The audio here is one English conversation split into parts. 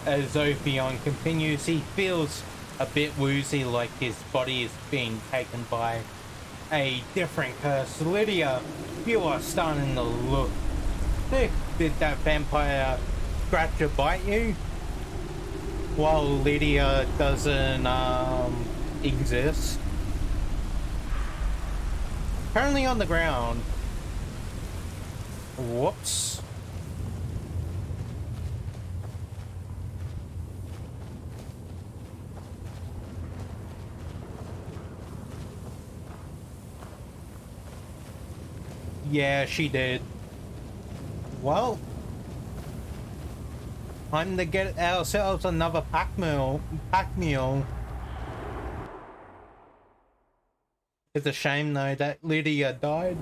As Ophion continues, he feels a bit woozy, like his body is being taken by a different curse. Lydia, you are starting to look sick. Did that vampire scratch or bite you? While Lydia doesn't exist. Currently on the ground. Whoops. Yeah, she did. Well, time to get ourselves another pack meal. It's a shame though that Lydia died.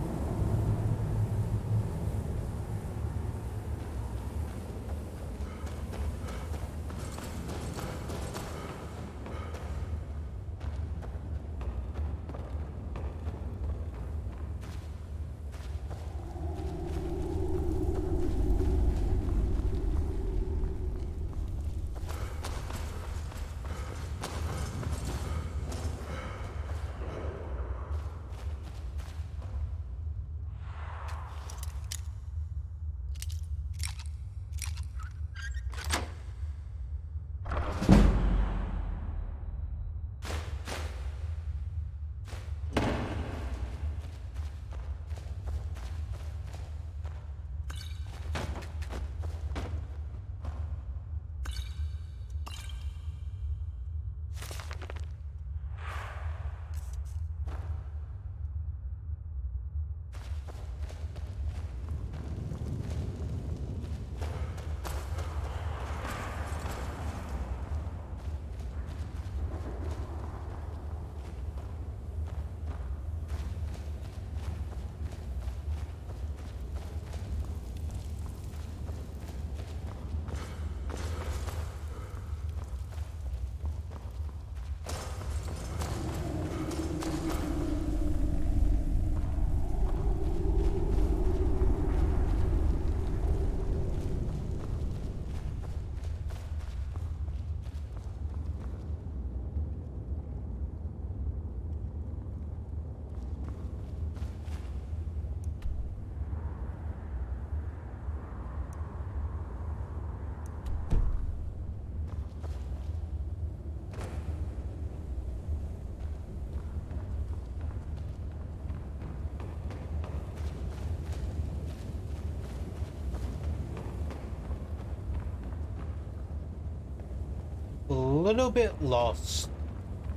A little bit lost.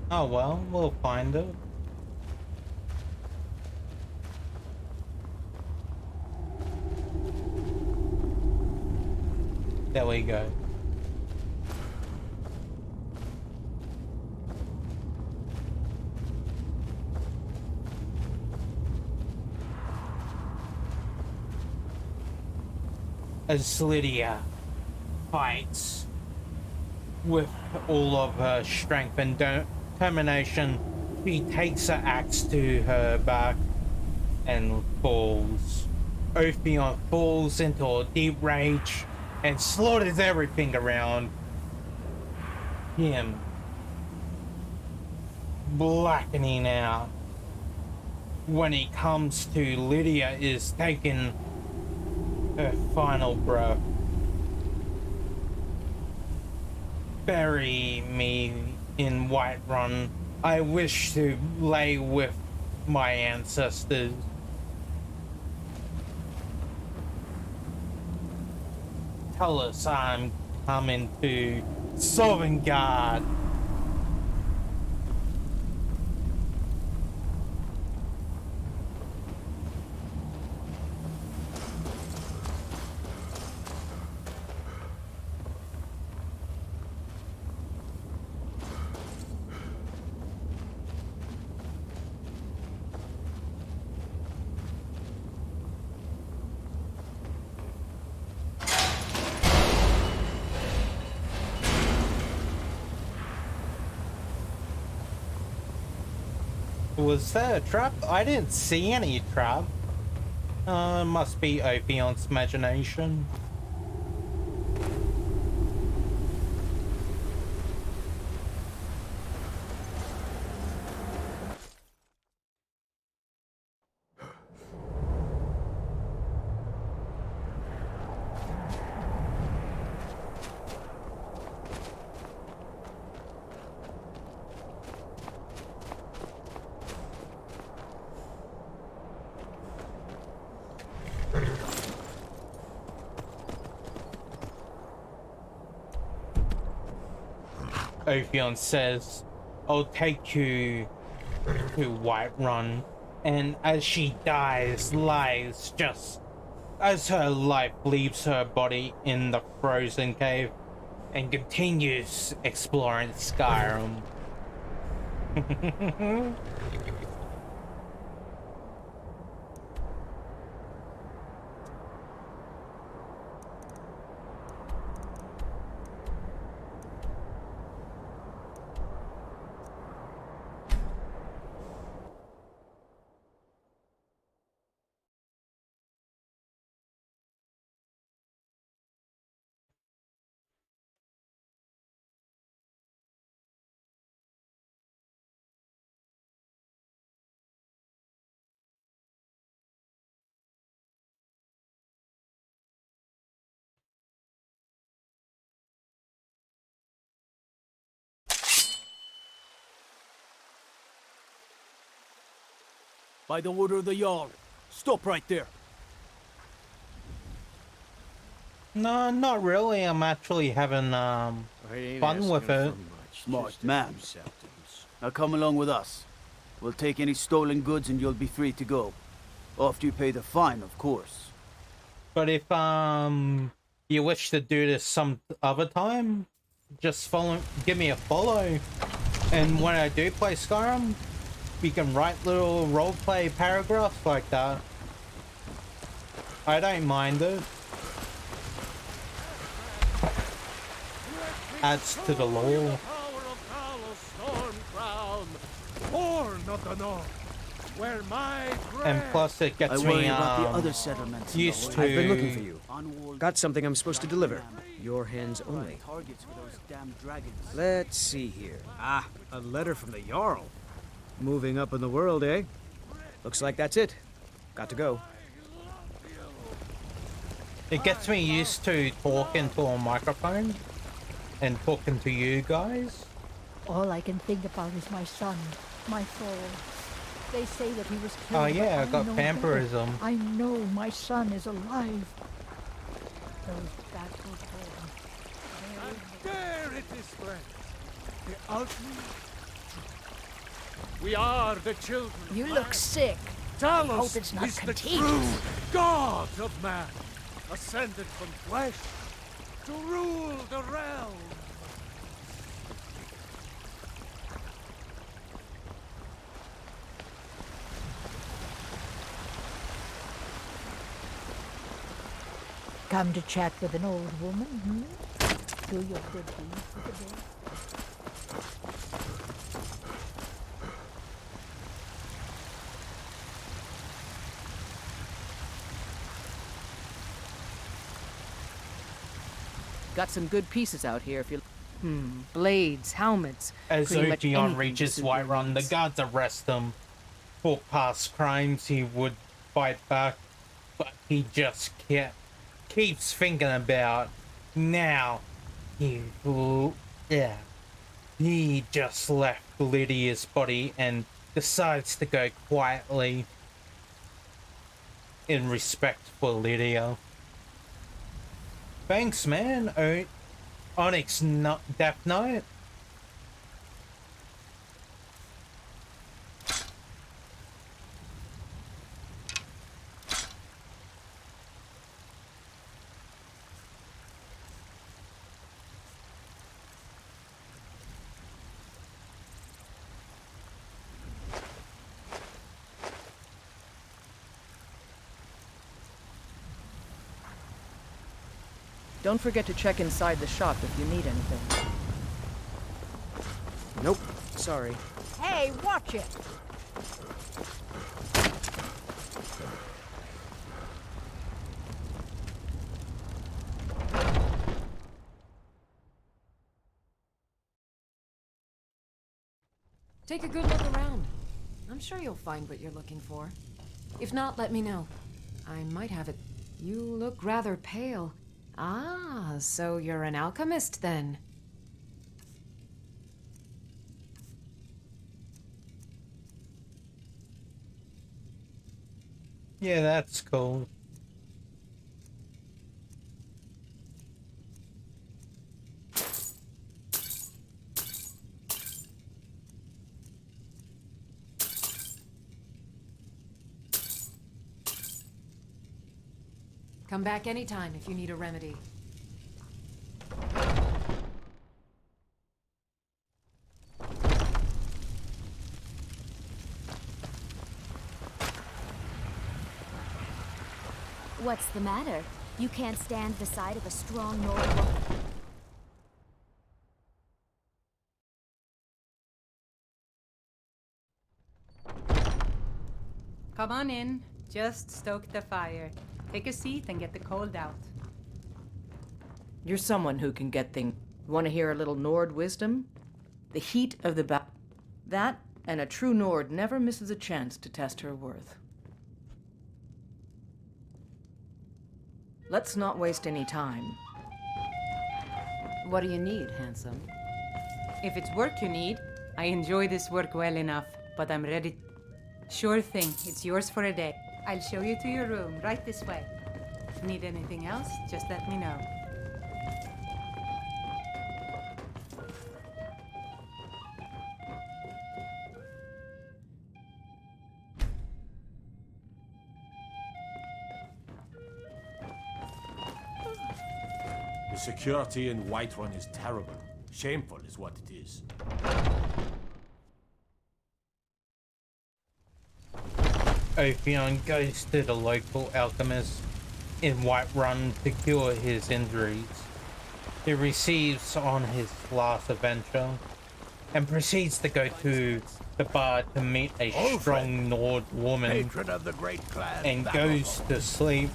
Oh well, we'll find it. There we go. As Lydia fights with all of her strength and determination, she takes her axe to her back and falls. Ophion falls into a deep rage and slaughters everything around him, blackening out. When he comes to, Lydia is taking her final breath. Bury me in Whiterun. I wish to lay with my ancestors. Tell us I'm coming to Sovngarde. Was that a trap? I didn't see any trap. Must be Ophion's imagination. Ophion says, "I'll take you to Whiterun," and as she lies just as her life leaves her body in the frozen cave and continues exploring Skyrim. By the order of the Jarl. Stop right there. No, not really. I'm actually having fun with it. Smart man. Now come along with us. We'll take any stolen goods and you'll be free to go. After you pay the fine, of course. But if you wish to do this some other time, just give me a follow, and when I do play Skyrim, we can write little roleplay paragraphs like that. I don't mind it. Adds to the lore. And plus it gets me about the other settlements used to... I've been looking for you. Got something I'm supposed to deliver. Your hands only. Let's see here. Ah, a letter from the Jarl. Moving up in the world, eh? Looks like that's it. Got to go. It gets me used to talking to a microphone and talking to you guys. All I can think about is my son, my soul. They say that he was killed. Oh yeah, I got vampirism. I know my son is alive. Those bastards born. And there it is, friend. The ultimate. We are the children. You look sick. Talos I hope it's not is the contagious. true God of man, ascended from flesh to rule the realm. Come to chat with an old woman, Do your good deeds for the day. Got some good pieces out here if you... blades, helmets... As Ophion reaches Whiterun, the guards arrest him. For past crimes he would fight back, but he just keeps thinking about now. He just left Lydia's body and decides to go quietly in respect for Lydia. Thanks, man. Onyx Death Knight. Don't forget to check inside the shop if you need anything. Nope. Sorry. Hey, watch it! Take a good look around. I'm sure you'll find what you're looking for. If not, let me know. I might have it. You look rather pale. Ah, so you're an alchemist then. Yeah, that's cool. Come back anytime if you need a remedy. What's the matter? You can't stand the sight of a strong Nord woman? Come on in. Just stoke the fire. Take a seat and get the cold out. You're someone who can get things. Want to hear a little Nord wisdom? The heat of the battle. That, and a true Nord never misses a chance to test her worth. Let's not waste any time. What do you need, handsome? If it's work you need, I enjoy this work well enough, but I'm ready. Sure thing, it's yours for a day. I'll show you to your room, right this way. Need anything else, just let me know. The security in Whiterun is terrible. Shameful is what it is. Ophion goes to the local alchemist in Whiterun to cure his injuries. He receives on his last adventure and proceeds to go to the bar to meet a strong Nord woman Patron of the great clan and goes to sleep.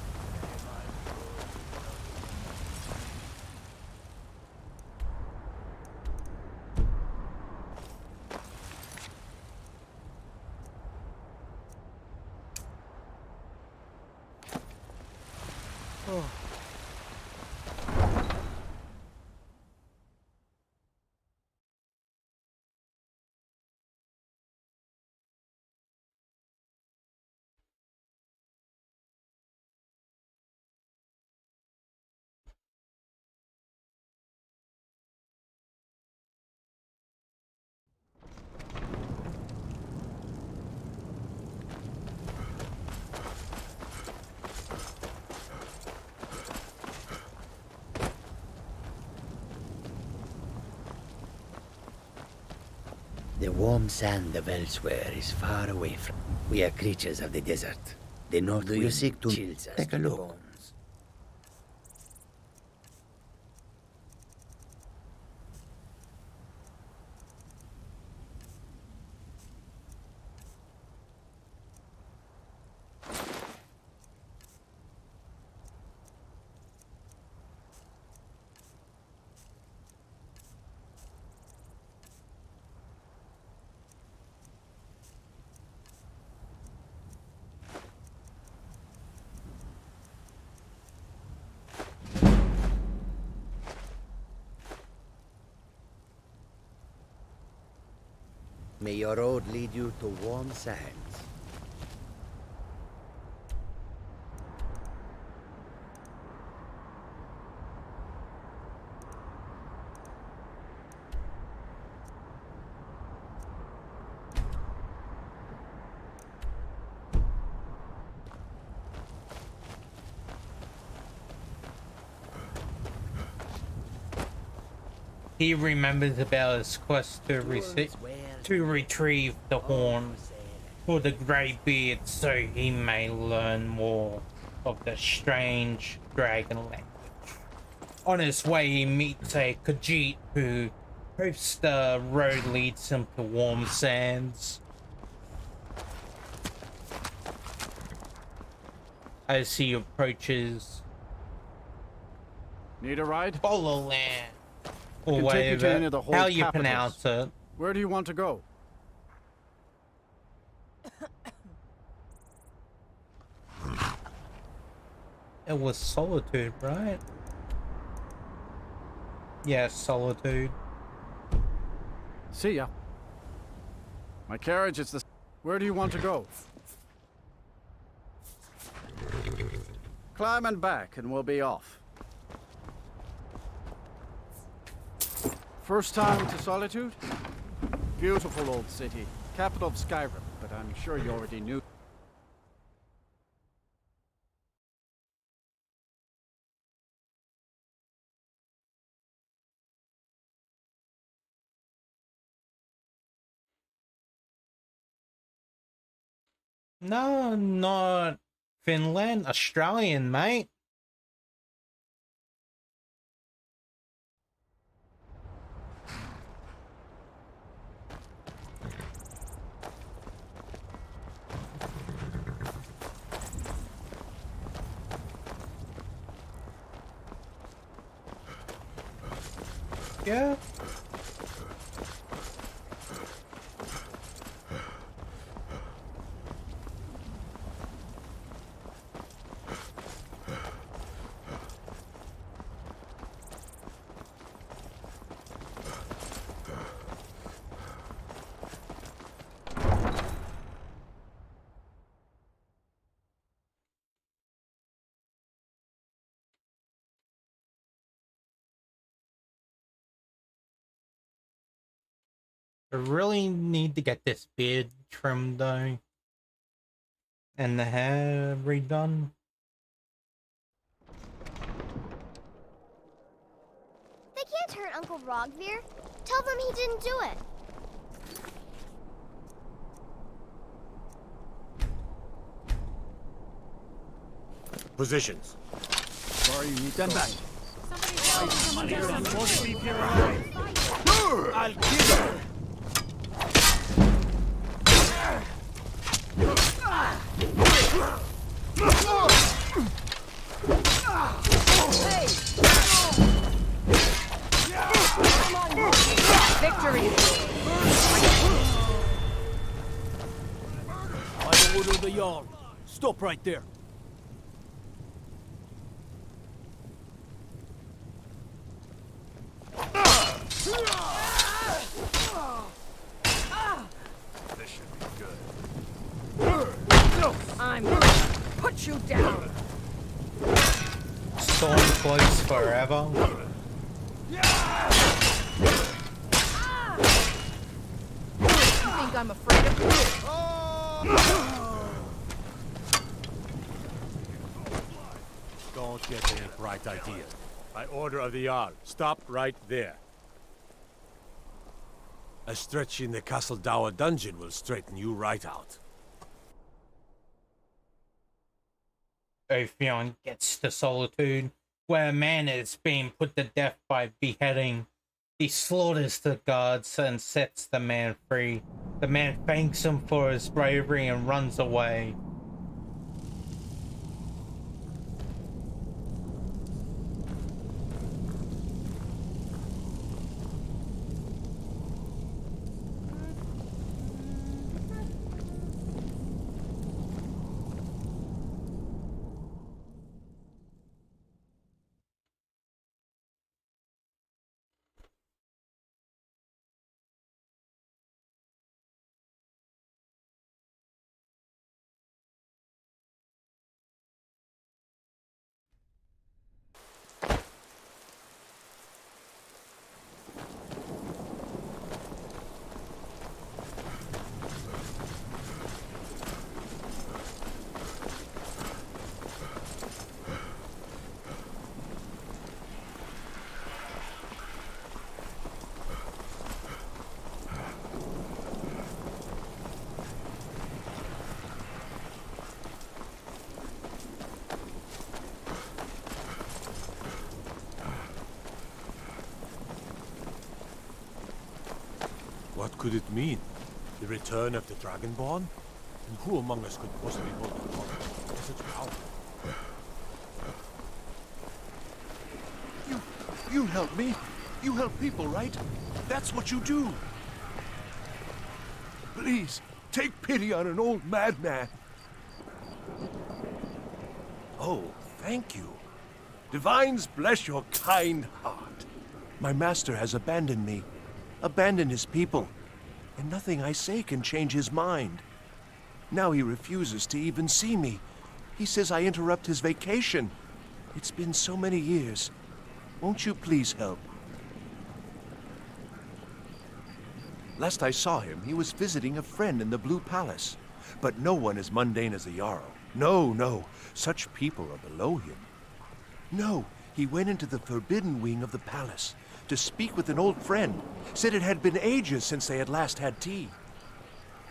The warm sand of elsewhere is far away from. We are creatures of the desert. The north wind seek to chills us. Take a look. Bones. May your road lead you to warm sands. He remembers about his quest to retrieve the horn for the Greybeard so he may learn more of the strange dragon language. On his way he meets a Khajiit who hopes the road leads him to warm sands. As he approaches Need a ride? Bololand, or Can take you to any whatever, of the whole how you capitals. pronounce it. Where do you want to go? It was Solitude, right? Yeah, Solitude. See ya. My carriage is the... Where do you want to go? Climb and back and we'll be off. First time to Solitude? Beautiful old city. Capital of Skyrim, but I'm sure you already knew. No, not Finland. Australian, mate. Yeah. I really need to get this beard trimmed though. And the hair redone. They can't hurt Uncle Rogvir. Tell them he didn't do it. Positions. Sorry, you stand back. I'll kill you. Victory! By the order of the Jarl. Stop right there. This should be good. I'm gonna put you down! Storm close forever. You think I'm afraid of you? Don't get any bright ideas. By order of the Jarl, stop right there. A stretch in the Castle Dower dungeon will straighten you right out. Ophion gets to Solitude, where a man is being put to death by beheading. He slaughters the guards and sets the man free. The man thanks him for his bravery and runs away. What could it mean? The return of the Dragonborn? And who among us could possibly hold the power? Such power. You help me. You help people, right? That's what you do. Please, take pity on an old madman. Oh, thank you. Divines bless your kind heart. My master has abandoned me, abandoned his people, and nothing I say can change his mind. Now he refuses to even see me. He says I interrupt his vacation. It's been so many years. Won't you please help? Last I saw him, he was visiting a friend in the Blue Palace. But no one as mundane as the Jarl. No, no. Such people are below him. No, he went into the forbidden wing of the palace to speak with an old friend. Said it had been ages since they had last had tea.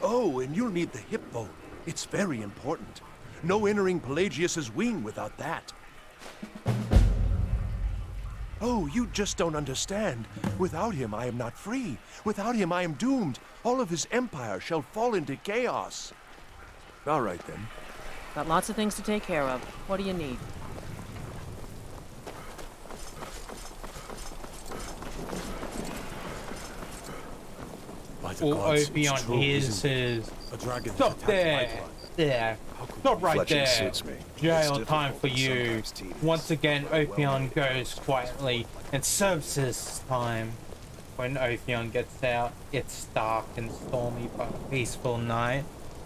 Oh, and you'll need the hip bone. It's very important. No entering Pelagius's wing without that. Oh, you just don't understand. Without him, I am not free. Without him, I am doomed. All of his empire shall fall into chaos. All right, then. Got lots of things to take care of. What do you need? All Ophion hears is... Stop there! There. Stop right there. Jail time for you. Once again, Ophion goes quietly and serves his time. When Ophion gets out, it's dark and stormy but peaceful night,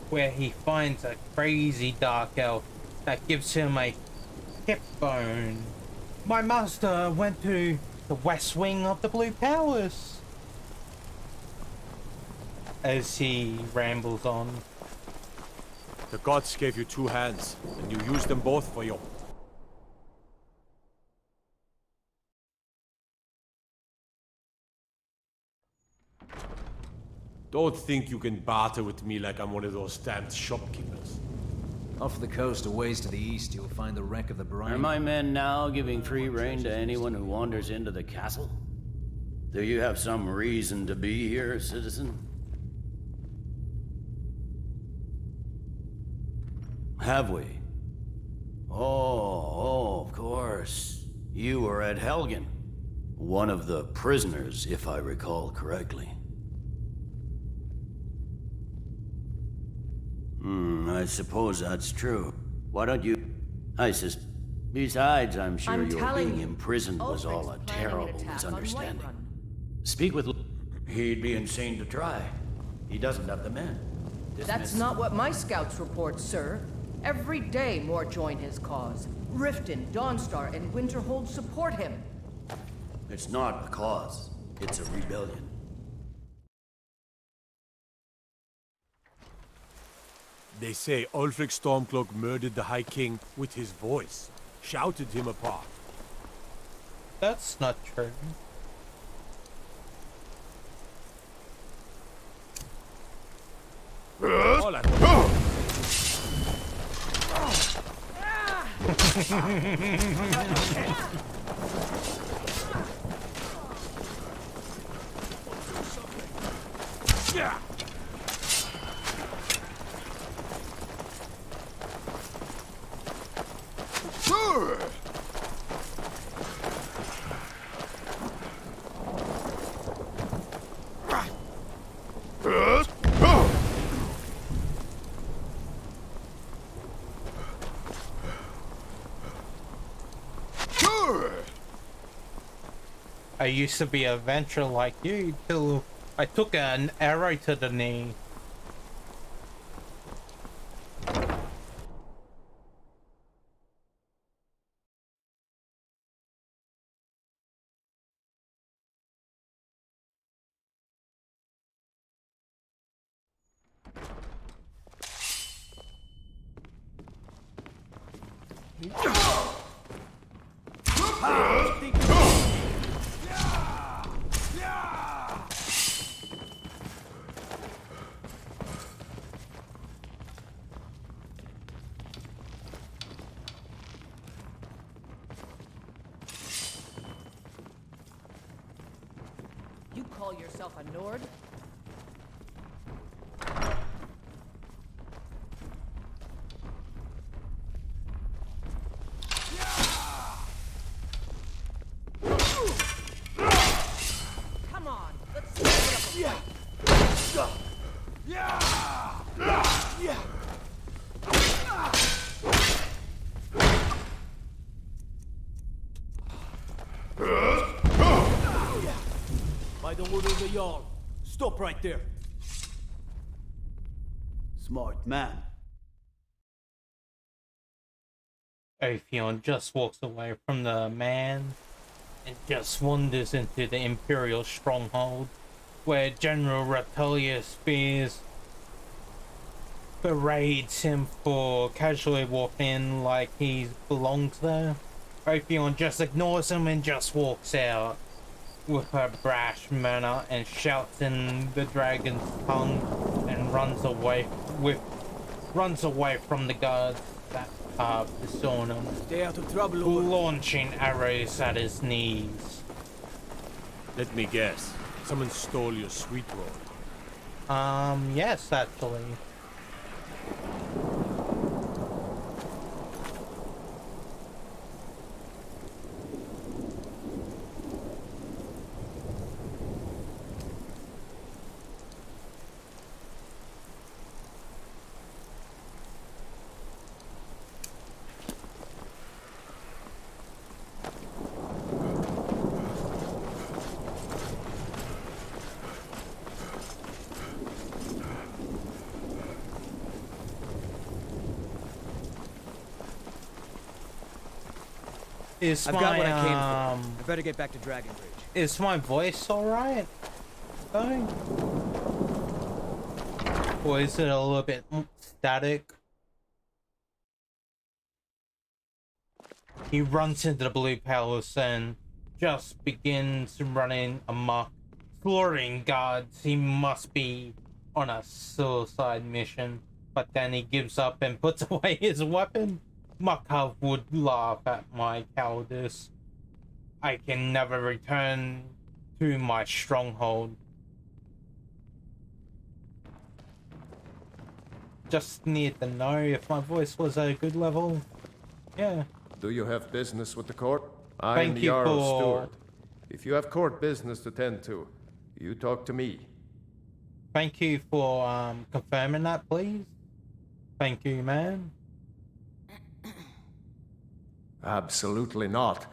where he finds a crazy dark elf that gives him a hip bone. My master went to the west wing of the Blue Palace. As he rambles on. The gods gave you 2 hands, and you used them both for your... Don't think you can barter with me like I'm one of those stamped shopkeepers. Off the coast, a ways to the east, you'll find the wreck of the brine. Are my men now giving free rein to anyone who wanders into the castle? Do you have some reason to be here, citizen? Have we? Oh, of course. You were at Helgen. One of the prisoners, if I recall correctly. I suppose that's true. Why don't you... Besides, I'm sure your being imprisoned was all a terrible misunderstanding. Speak with... He'd be insane to try. He doesn't have the men. That's not what my scouts report, sir. Every day more join his cause. Riften, Dawnstar, and Winterhold support him. It's not a cause. It's a rebellion. They say Ulfric Stormcloak murdered the High King with his voice. Shouted him apart. That's not true. Yeah. I used to be a venturer like you till I took an arrow to the knee. You call yourself a Nord? Come on, let's set it up. By the order of the Jarl, stop right there. Smart man. Ophion just walks away from the man and just wanders into the Imperial stronghold, where General Retelius Spears berates him for casually walking in like he belongs there. Ophion just ignores him and just walks out with her brash manner and shouts in the dragon's tongue and runs away with runs away from the guards that carved the stone on, Stay out of trouble, Lord. launching arrows at his knees. Let me guess. Someone stole your sweet roll. Yes, actually. I've got what I came for. I better get back to Dragon Bridge. Is my voice alright? Though? Or is it a little bit static? He runs into the Blue Palace and just begins running amok, slaughtering guards. He must be on a suicide mission, but then he gives up and puts away his weapon. Makar would laugh at my cowardice. I can never return to my stronghold. Just need to know if my voice was at a good level. Yeah. Do you have business with the court? I Thank am the you Jarl's for- steward. If you have court business to tend to, you talk to me. Thank you for confirming that, please. Thank you, man. Absolutely not.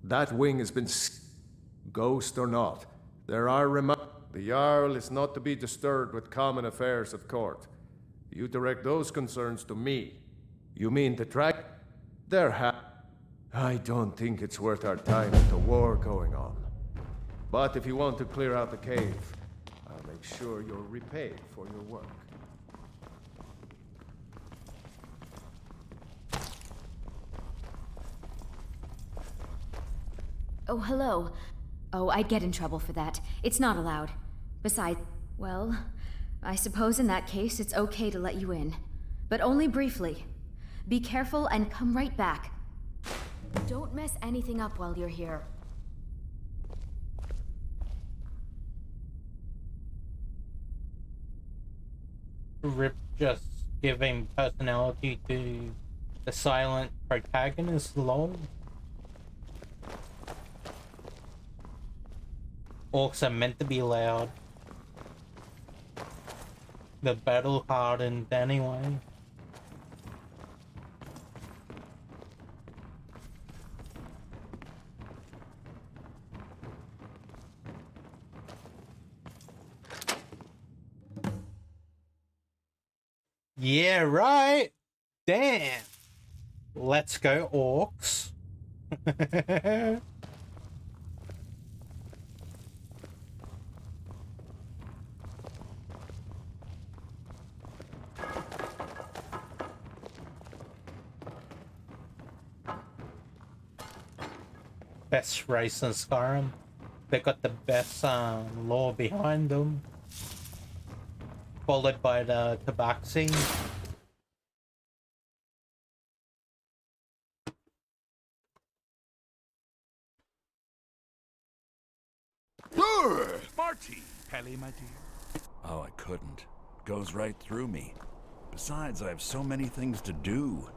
That wing has been ghost or not. There are the Jarl is not to be disturbed with common affairs at court. You direct those concerns to me. You mean to track? I don't think it's worth our time with the war going on. But if you want to clear out the cave, I'll make sure you're repaid for your work. Oh, hello. Oh, I'd get in trouble for that. It's not allowed. Besides, well, I suppose in that case it's okay to let you in. But only briefly. Be careful and come right back. Don't mess anything up while you're here. Rip just giving personality to the silent protagonist, lol. Orcs are meant to be loud. The battle hardened anyway. Yeah, right. Damn. Let's go, orcs. Best race in Skyrim. They got the best lore behind them. Followed by the Tabaxi. Marty! Pelly, my dear. Oh, I couldn't. Goes right through me. Besides, I have so many things to do.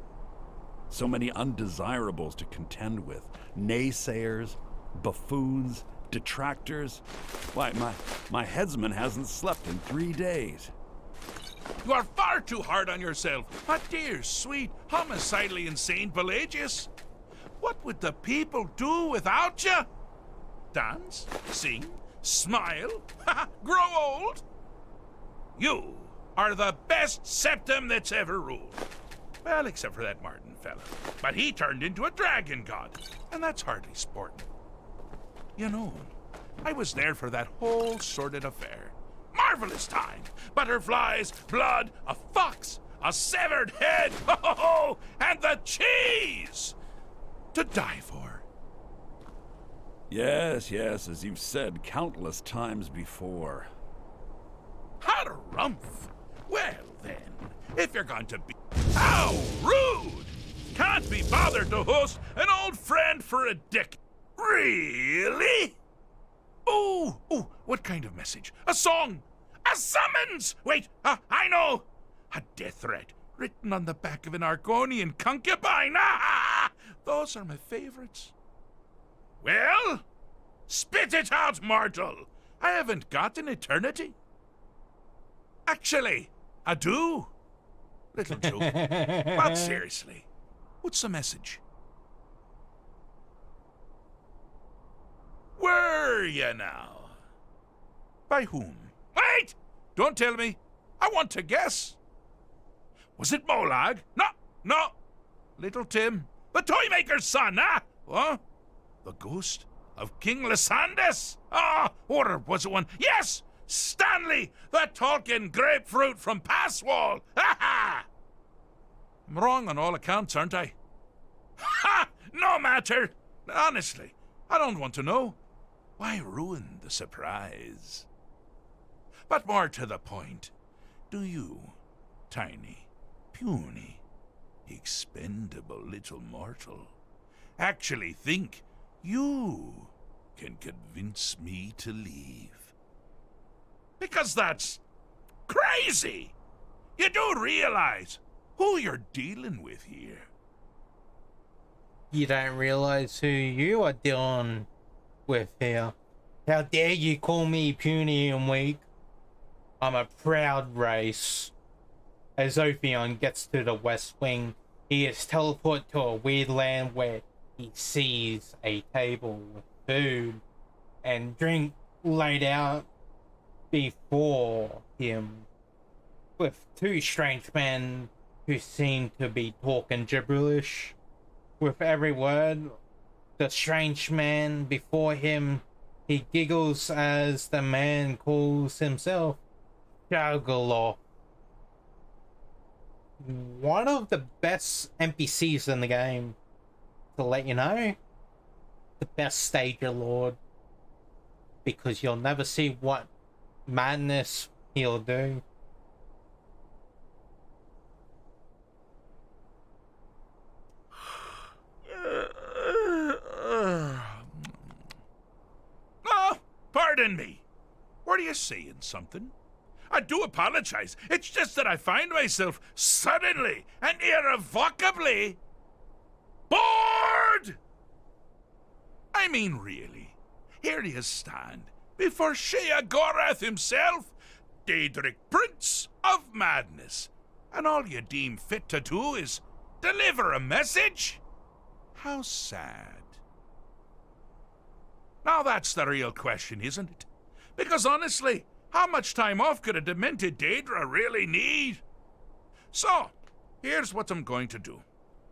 So many undesirables to contend with. Naysayers, buffoons, detractors. Why, my headsman hasn't slept in 3 days. You are far too hard on yourself, my dear, sweet, homicidally insane Pelagius. What would the people do without you? Dance? Sing? Smile? Grow old? You are the best septum that's ever ruled. Well, except for that Martin fella. But he turned into a dragon god, and that's hardly sporting. You know, I was there for that whole sordid affair. Marvelous time. Butterflies, blood, a fox, a severed head, and the cheese to die for. Yes, as you've said countless times before. Harumph! Well then, if you're going to be... How rude! Can't be bothered to host an old friend for a dick. Really? Oh, what kind of message? A song? A summons! Wait, I know! A death threat written on the back of an Argonian concubine. Those are my favorites. Well, spit it out, mortal. I haven't got an eternity. Actually, I do. Little joke. But seriously, what's the message? Were you now? By whom? Wait! Don't tell me. I want to guess. Was it Molag? No. Little Tim, the Toymaker's son, What? The ghost of King Lysandus? Or was it one? Yes! Stanley, the talking grapefruit from Passwall! I'm wrong on all accounts, aren't I? Ha! No matter! Honestly, I don't want to know. Why ruin the surprise? But more to the point, do you, tiny, puny, expendable little mortal, actually think you can convince me to leave? Because that's crazy! You do realize who you're dealing with here. You don't realize who you are dealing with here. How dare you call me puny and weak? I'm a proud race. As Ophion gets to the West Wing, he is teleported to a weird land where he sees a table with food and drink laid out before him, with two strange men who seem to be talking gibberish. With every word, the strange man before him, he giggles as the man calls himself Shagaloth. One of the best NPCs in the game, to let you know. The best stager lord. Because you'll never see what madness he'll do. Pardon me. Were you saying something? I do apologize. It's just that I find myself suddenly and irrevocably bored. I mean, really. Here you stand before Sheogorath himself, Daedric Prince of Madness, and all you deem fit to do is deliver a message? How sad. Now that's the real question, isn't it? Because honestly, how much time off could a demented Daedra really need? So, here's what I'm going to do.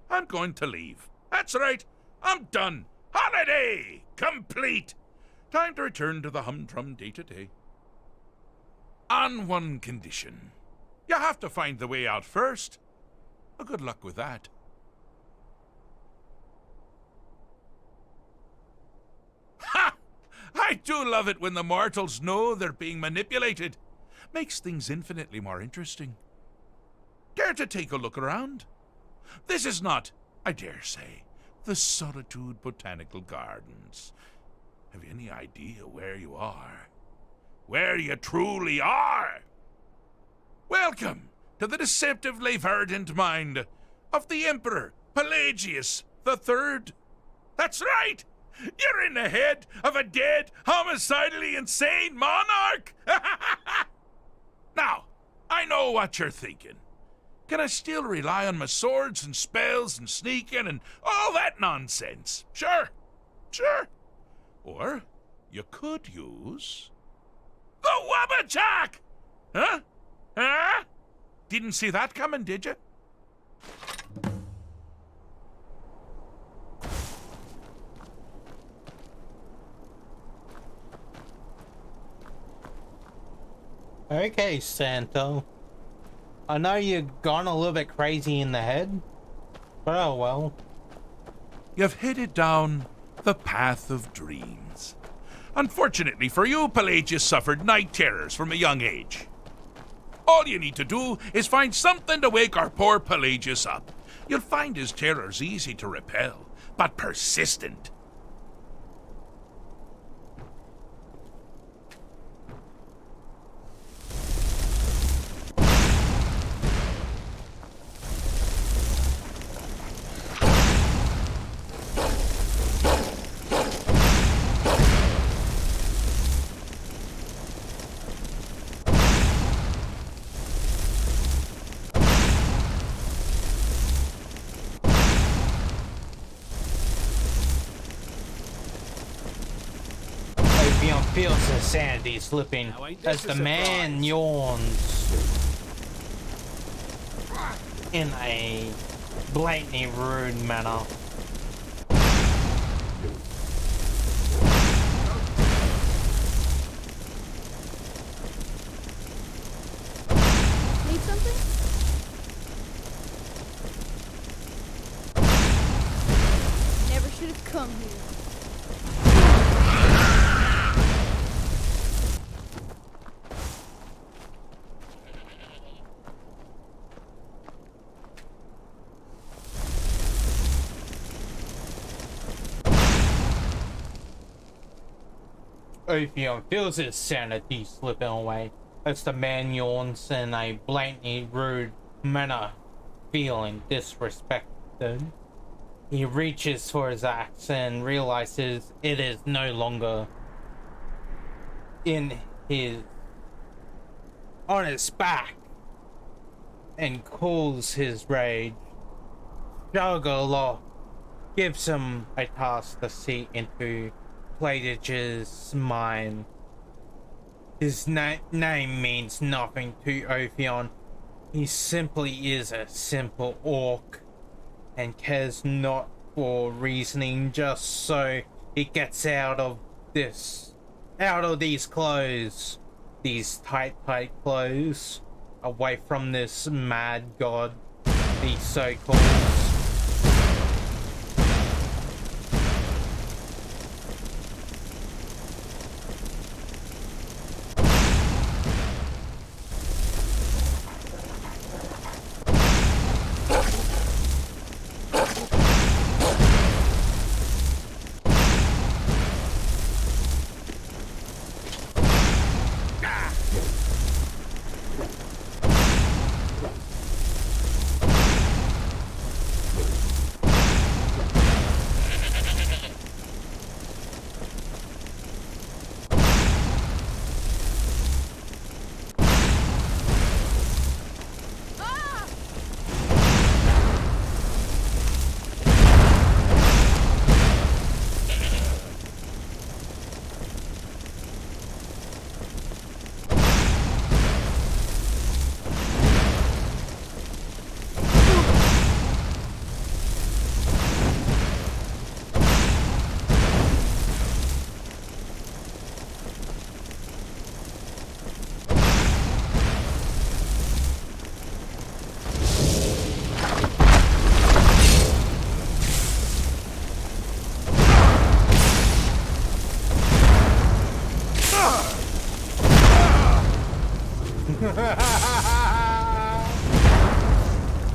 I'm going to leave. That's right, I'm done. Holiday complete. Time to return to the humdrum day-to-day. On one condition. You have to find the way out first. Good luck with that. Ha! I do love it when the mortals know they're being manipulated. Makes things infinitely more interesting. Care to take a look around? This is not, I dare say, the Solitude Botanical Gardens. Have you any idea where you are? Where you truly are? Welcome to the deceptively verdant mind of the Emperor Pelagius III. That's right! You're in the head of a dead, homicidally insane monarch! Now, I know what you're thinking. Can I still rely on my swords and spells and sneaking and all that nonsense? Sure. Or you could use the Wabbajack! Huh? Didn't see that coming, did you? Okay, Santo. I know you've gone a little bit crazy in the head, but oh well. You've headed down the path of dreams. Unfortunately for you, Pelagius suffered night terrors from a young age. All you need to do is find something to wake our poor Pelagius up. You'll find his terrors easy to repel, but persistent. Feels the sanity slipping as the man yawns in a blatantly rude manner. Need something? Never should have come here. Ophion feels his sanity slipping away as the man yawns in a blatantly rude manner, feeling disrespected. He reaches for his axe and realizes it is no longer on his back, and cools his rage. Jargaloth gives him a task to see into Pelagius' mind. His name means nothing to Ophion. He simply is a simple orc and cares not for reasoning, just so he gets out of these clothes, these tight clothes, away from this mad god, these so-called.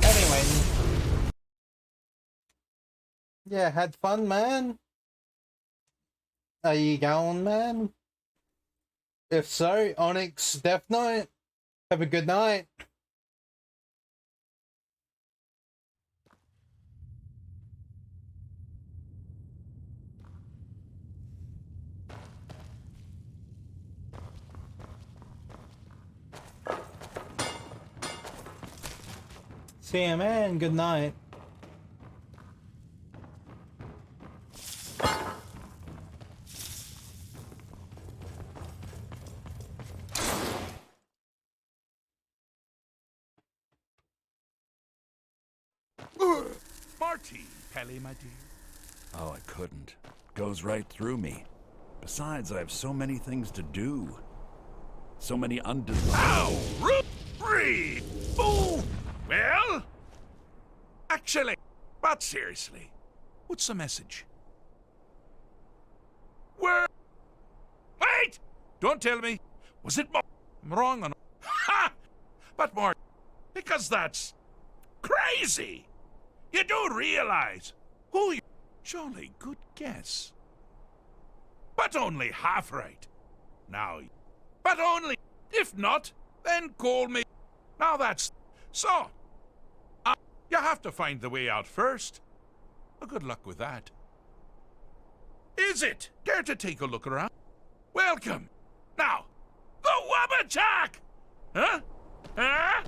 Anyway. Yeah, had fun, man. Are you going, man? If so, Onyx Death Note. Have a good night. See ya, man. Good night. Marty, Pelly, my dear. Oh, I couldn't. Goes right through me. Besides, I have so many things to do. So many undesirable... Ow! Breathe! Fool! Well? Actually, but seriously, what's the message? Where? Wait! Don't tell me. Was it I'm wrong on... Ha! but more because that's crazy. You do realize who you... Jolly good guess. But only half right. Now, but only... If not, then call me. Now that's... So, you have to find the way out first. Well, good luck with that. Is it? Care to take a look around? Welcome. Now, the Wabachak! Huh? Huh?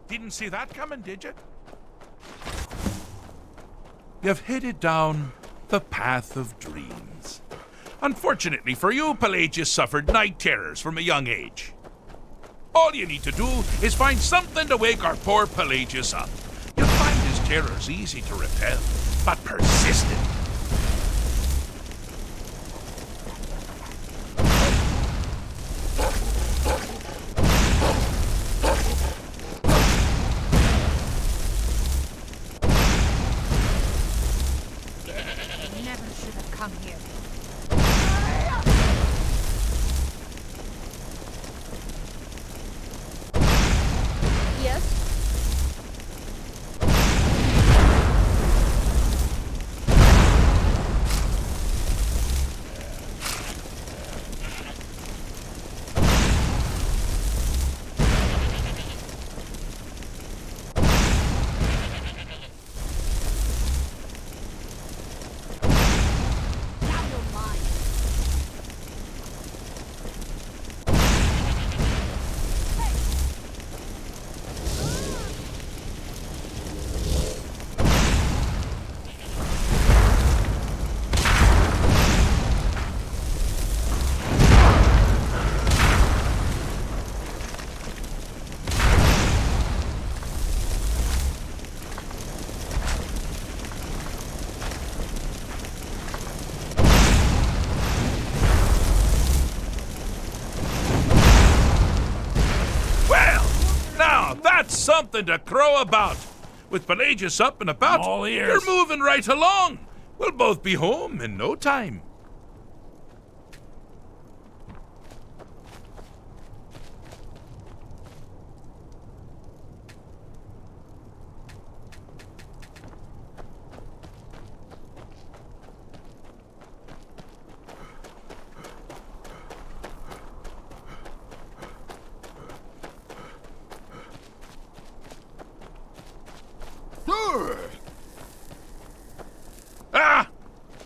Didn't see that coming, did you? You've headed down the path of dreams. Unfortunately for you, Pelagius suffered night terrors from a young age. All you need to do is find something to wake our poor Pelagius up. You'll find his terrors easy to repel, but persistent. Never should have come here. Yes? That's something to crow about. With Pelagius up and about, all ears. You're moving right along. We'll both be home in no time.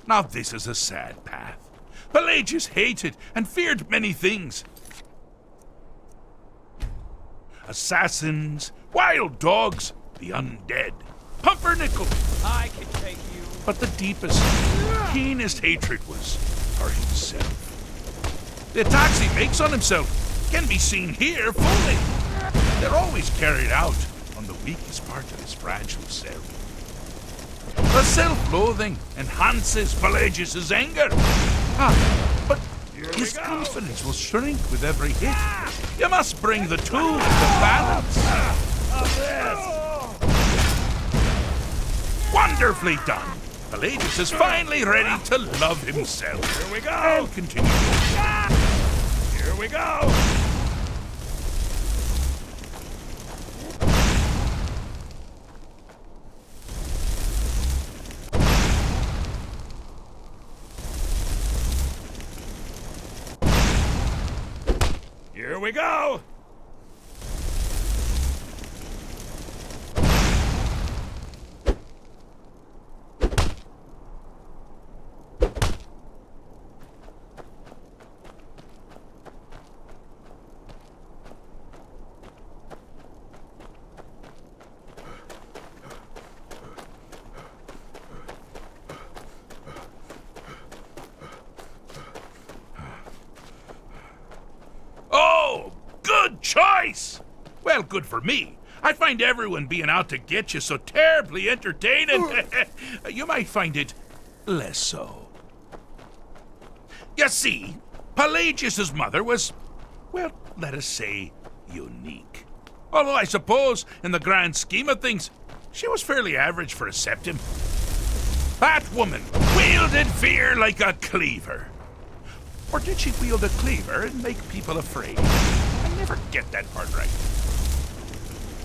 Now this is a sad path. Pelagius hated and feared many things. Assassins, wild dogs, the undead, pumpernickel. I can take you. But the deepest, keenest hatred was for himself. The attacks he makes on himself can be seen here fully. They're always carried out on the weakest part of his fragile self. The self-loathing enhances Pelagius' anger. But his confidence will shrink with every hit. You must bring the two into balance. Wonderfully done. Pelagius is finally ready to love himself. Here we go. And continue. Here we go. Here we go! Good choice! Well, good for me. I find everyone being out to get you so terribly entertaining. You might find it less so. You see, Pelagius' mother was, well, let us say, unique. Although I suppose, in the grand scheme of things, she was fairly average for a septim. That woman wielded fear like a cleaver. Or did she wield a cleaver and make people afraid? I never get that part right.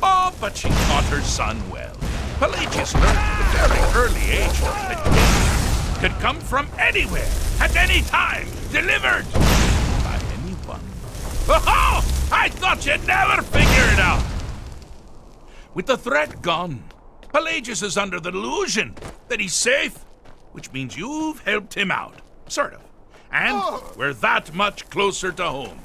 Oh, but she taught her son well. Pelagius learned at a very early age that gifts could come from anywhere, at any time, delivered by anyone. Oh, I thought you'd never figure it out. With the threat gone, Pelagius is under the delusion that he's safe, which means you've helped him out, sort of. And we're that much closer to home.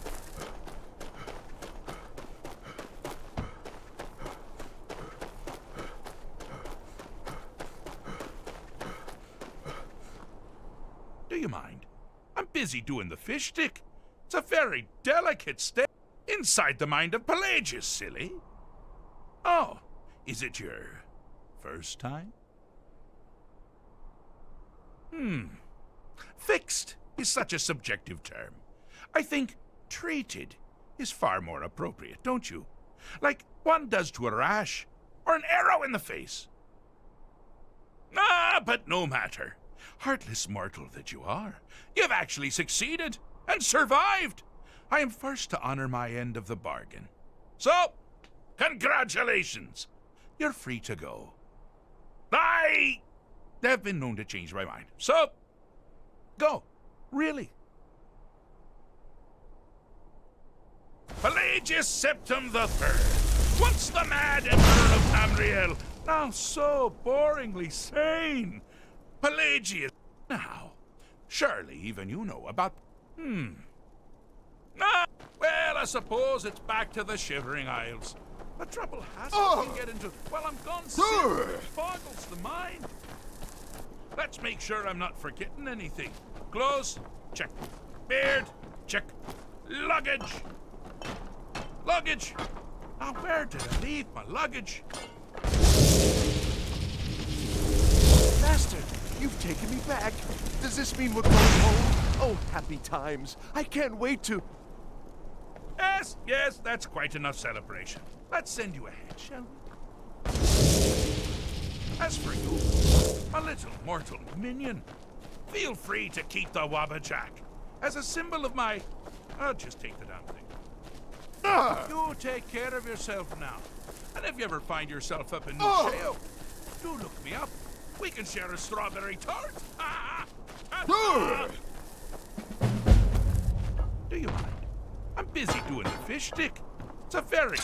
Do you mind? I'm busy doing the fish stick. It's a very delicate step inside the mind of Pelagius, silly. Oh, is it your first time? Fixed is such a subjective term. I think treated is far more appropriate, don't you? Like one does to a rash or an arrow in the face. Ah, but no matter. Heartless mortal that you are, you've actually succeeded and survived. I am first to honor my end of the bargain. So, congratulations. You're free to go. I have been known to change my mind. So, go. Really. Pelagius Septim III, once the mad Emperor of Tamriel, now so boringly sane. Pelagius, now, surely even you know about... Ah, well, I suppose it's back to the Shivering Isles. The trouble has to get into... Well, I'm gone soon. It boggles the mind. Let's make sure I'm not forgetting anything. Clothes, check. Beard, check. Luggage. Luggage. Now, where did I leave my luggage? Master, you've taken me back. Does this mean we're going home? Oh, happy times. I can't wait to... Yes, that's quite enough celebration. Let's send you ahead, shall we? As for you, my little mortal minion, feel free to keep the Wabbajack as a symbol of my... I'll just take the damn thing. You take care of yourself now. And if you ever find yourself up in New Sheo, do look me up. We can share a strawberry tart. Do you mind? I'm busy doing the fish stick. It's a very...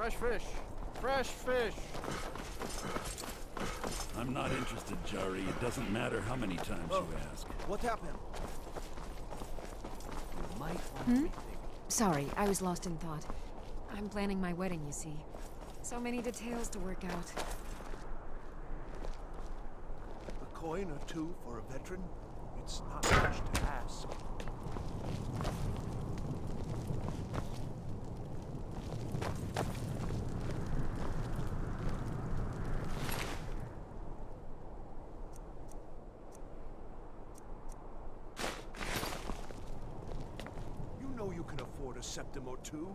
Fresh fish. Fresh fish. I'm not interested, Jari. It doesn't matter how many times you ask. What happened? Sorry, I was lost in thought. I'm planning my wedding, you see. So many details to work out. A coin or two for a veteran? It's not much to ask. You know you can afford a septim or two.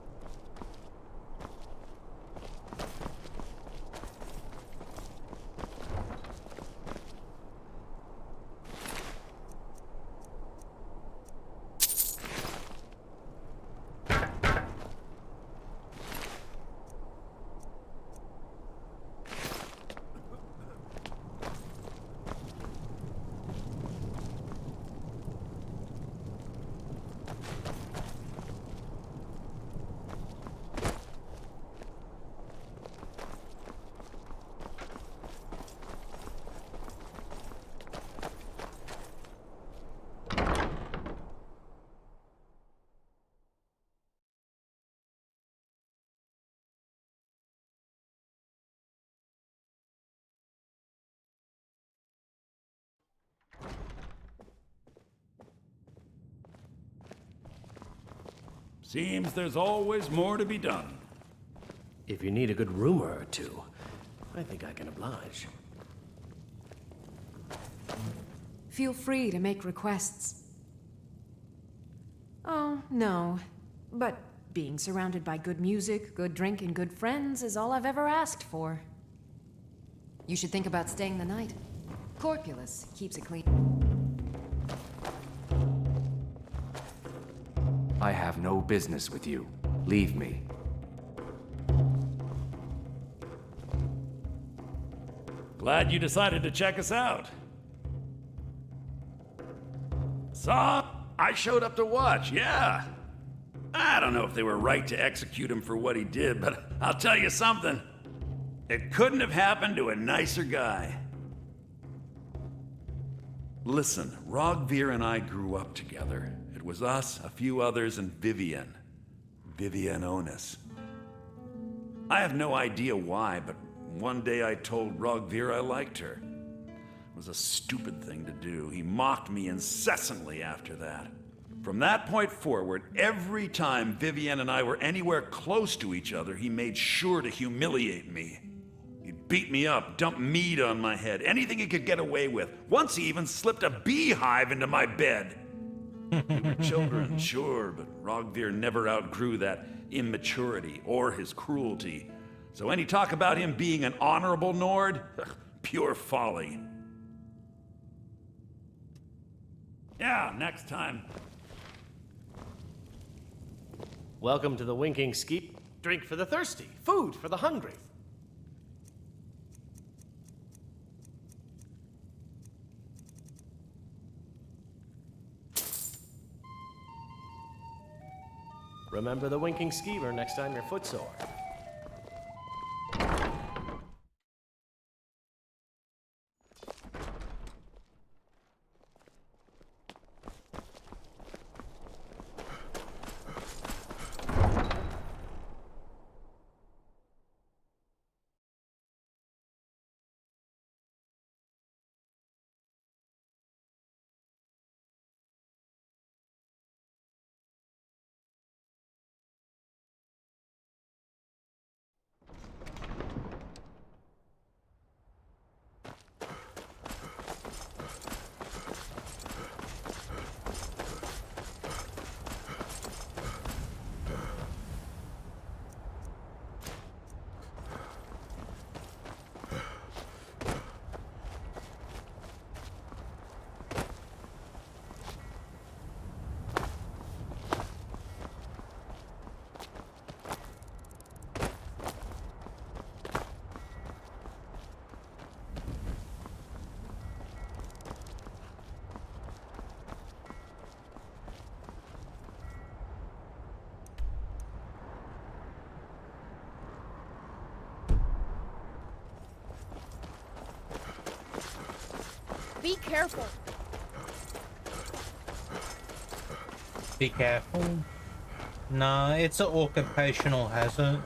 Seems there's always more to be done. If you need a good rumor or two, I think I can oblige. Feel free to make requests. Oh, no. But being surrounded by good music, good drink, and good friends is all I've ever asked for. You should think about staying the night. Corpulus keeps it clean. I have no business with you. Leave me. Glad you decided to check us out. I showed up to watch, yeah. I don't know if they were right to execute him for what he did, but I'll tell you something. It couldn't have happened to a nicer guy. Listen, Rogvir and I grew up together. It was us, a few others, and Vivian. Vivian Onus. I have no idea why, but one day I told Rogvir I liked her. It was a stupid thing to do. He mocked me incessantly after that. From that point forward, every time Vivian and I were anywhere close to each other, he made sure to humiliate me. He'd beat me up, dump meat on my head, anything he could get away with. Once he even slipped a beehive into my bed. We were children, sure, but Rogvir never outgrew that immaturity or his cruelty. So any talk about him being an honorable Nord? Pure folly. Yeah, next time. Welcome to the Winking Ski. Drink for the thirsty, food for the hungry. Remember the Winking Skeever next time you're footsore. Be careful. Be careful. Nah, it's an occupational hazard.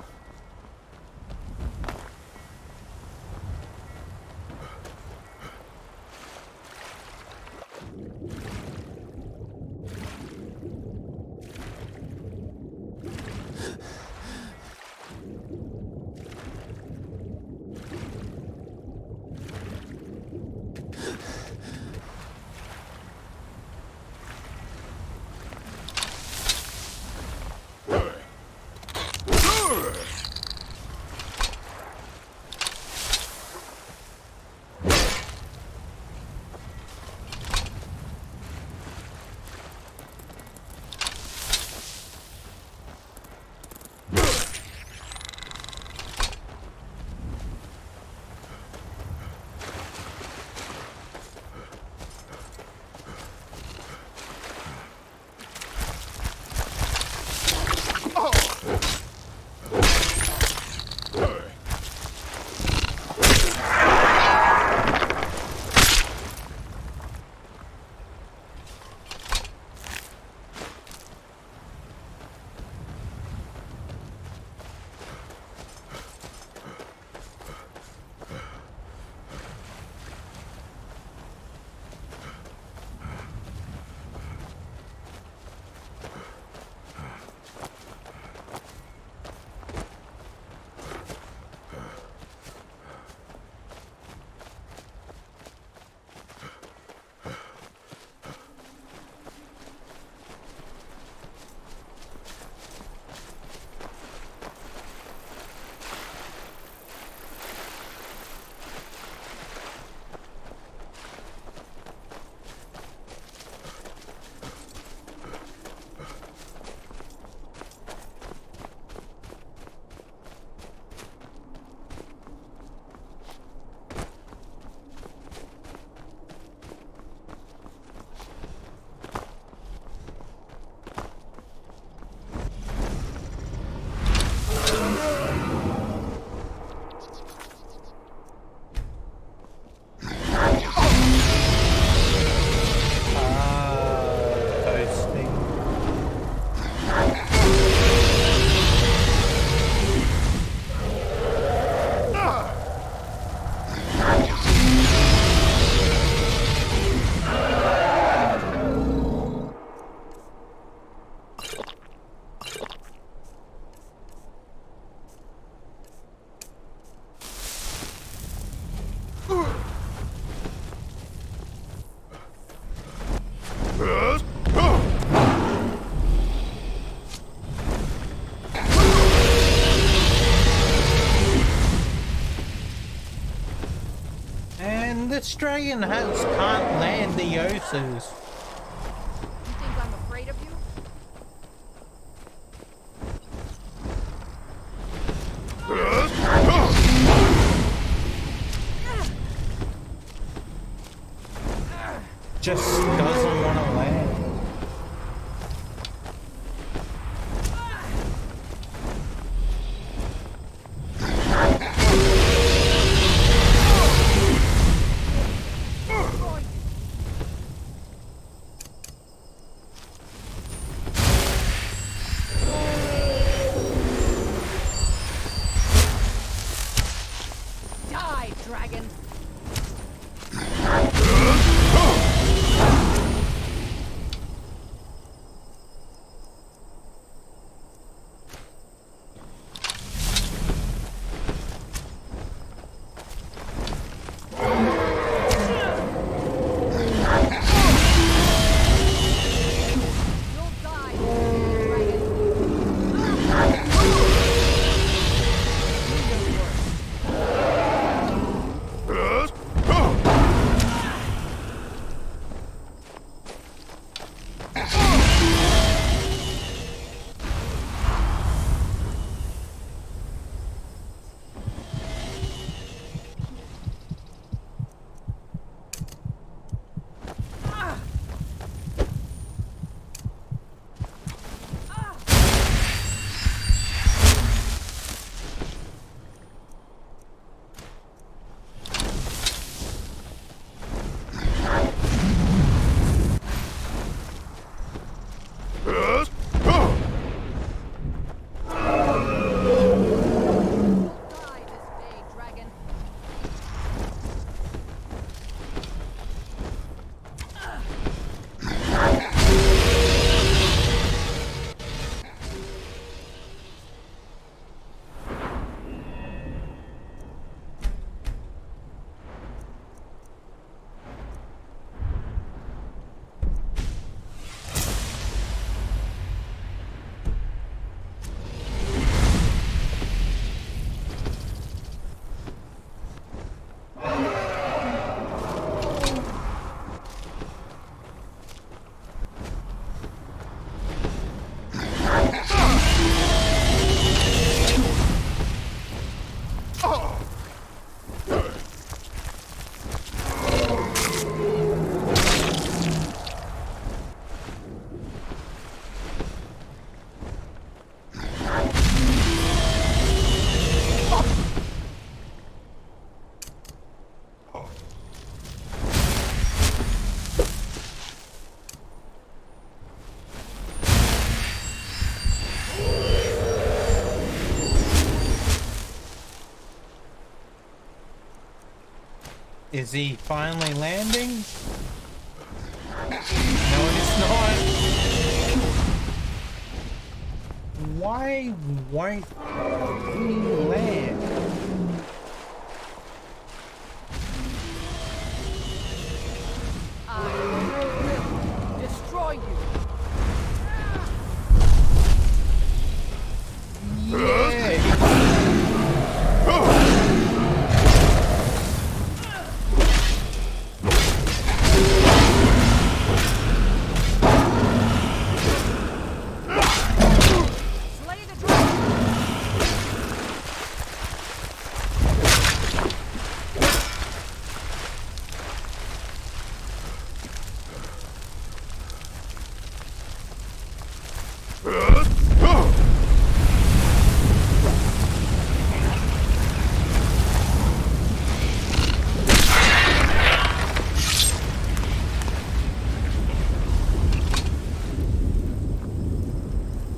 Australian hats can't land the Yosus. You think I'm afraid of you? Just doesn't want to land. Die, dragon! Is he finally landing? No, it's not. Why won't he land? I will destroy you.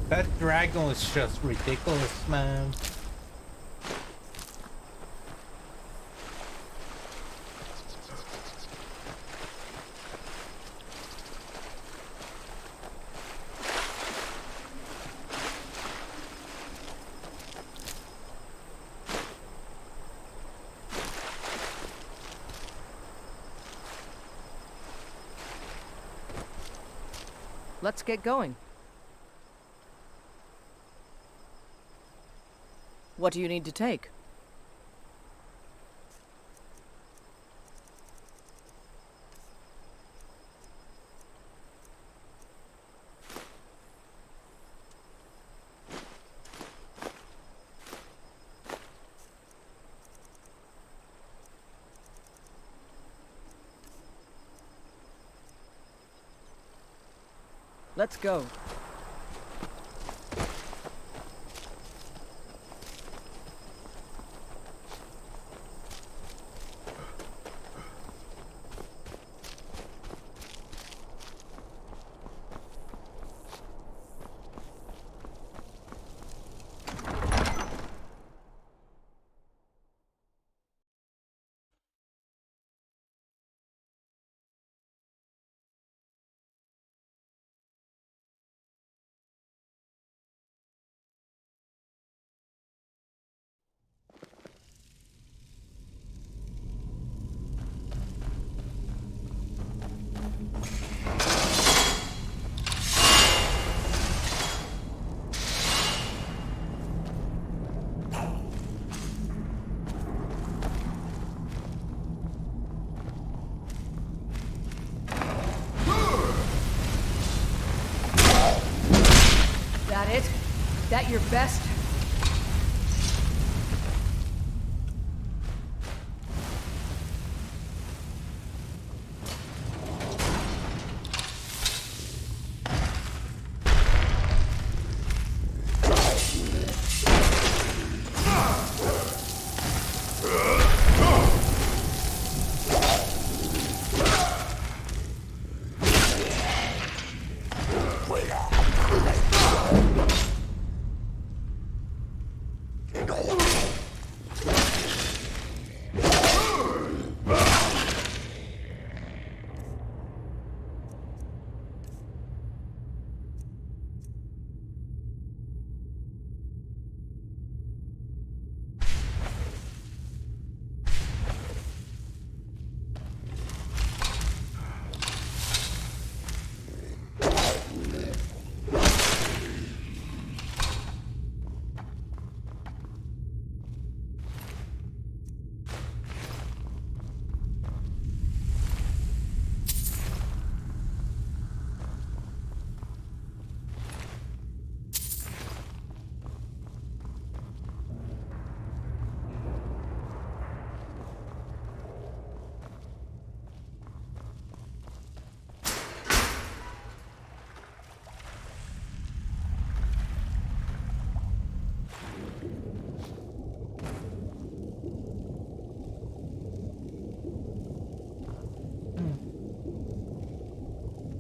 That dragon was just ridiculous, man. Let's get going. What do you need to take? Let's go. That it? That your best?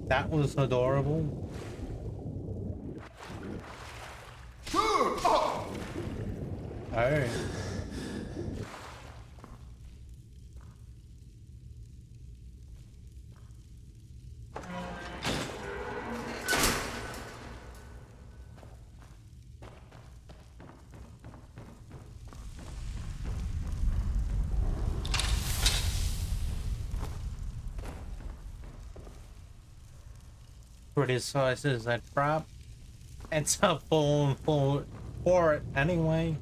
That was adorable. Oh. criticizes a trap, ends up falling for it anyway.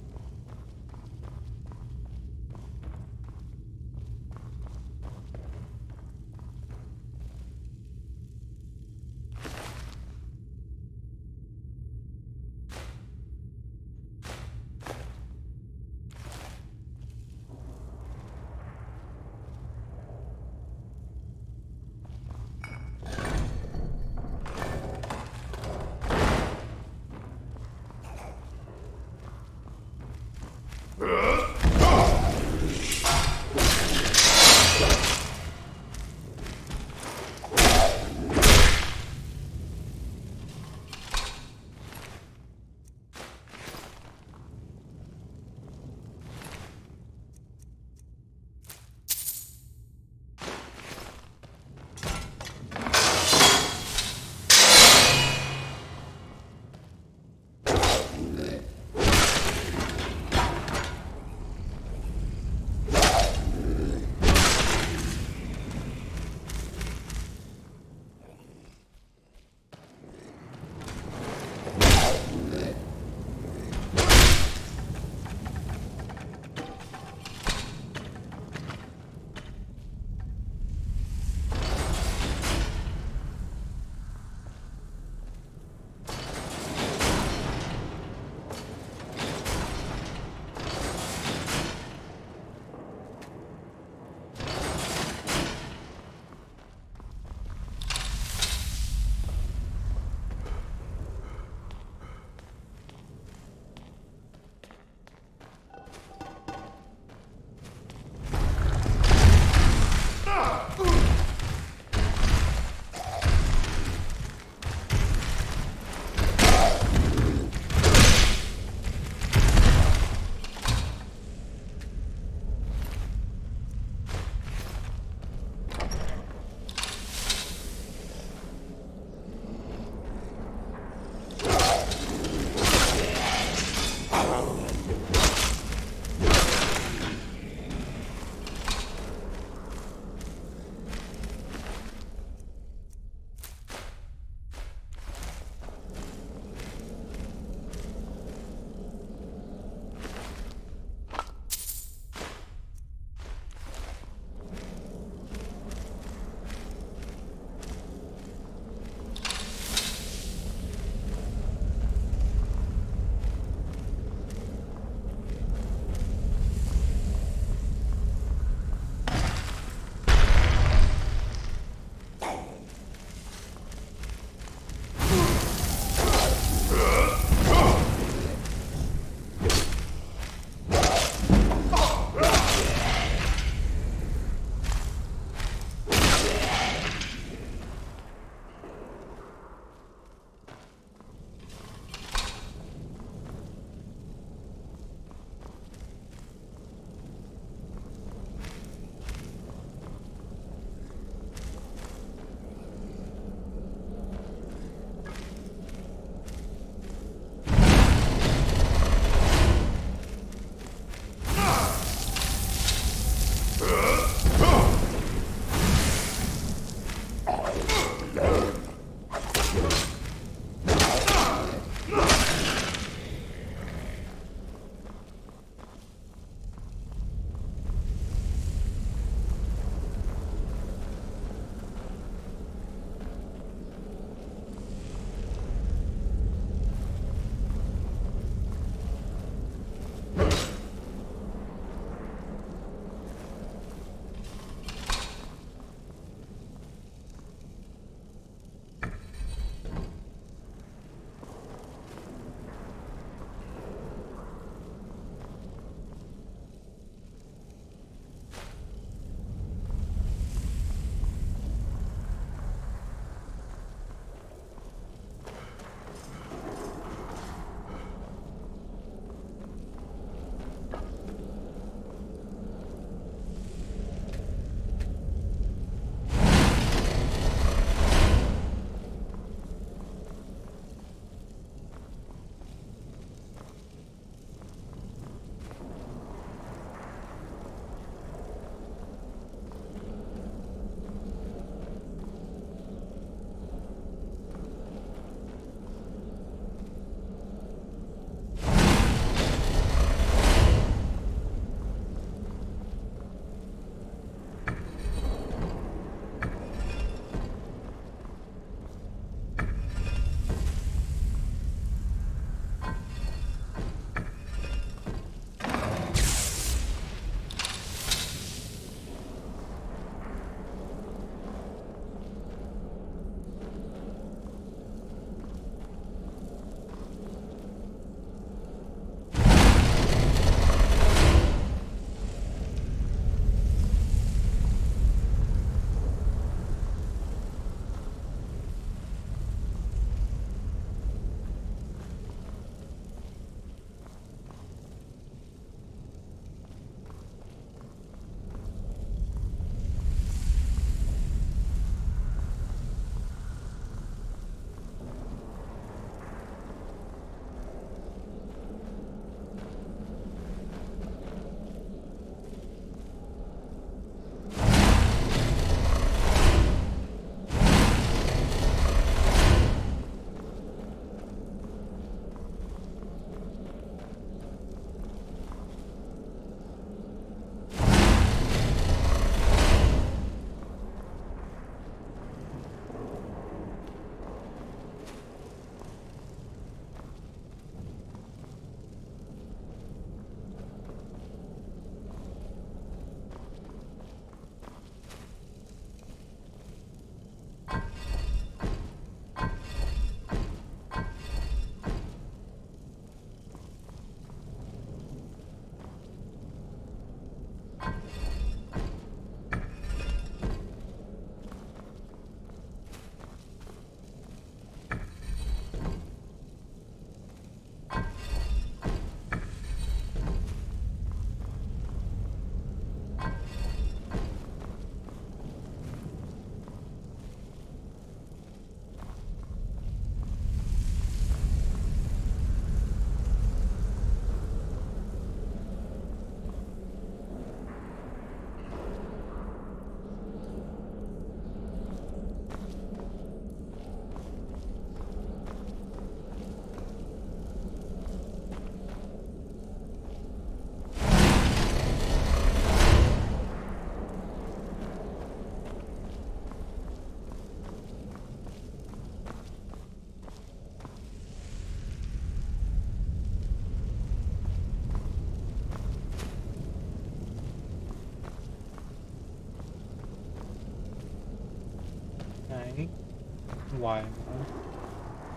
Why?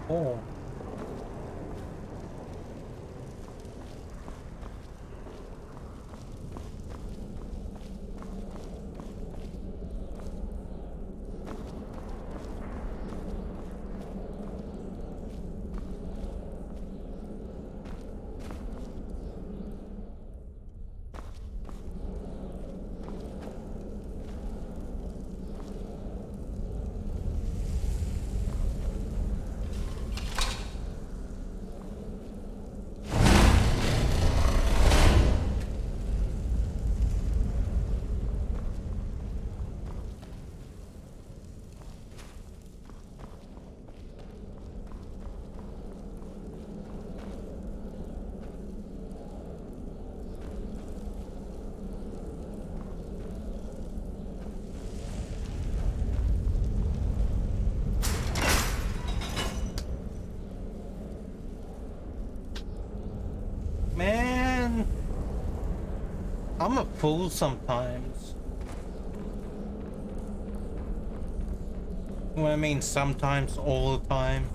Oh. Man, I'm a fool sometimes. Well, I mean, sometimes, all the time.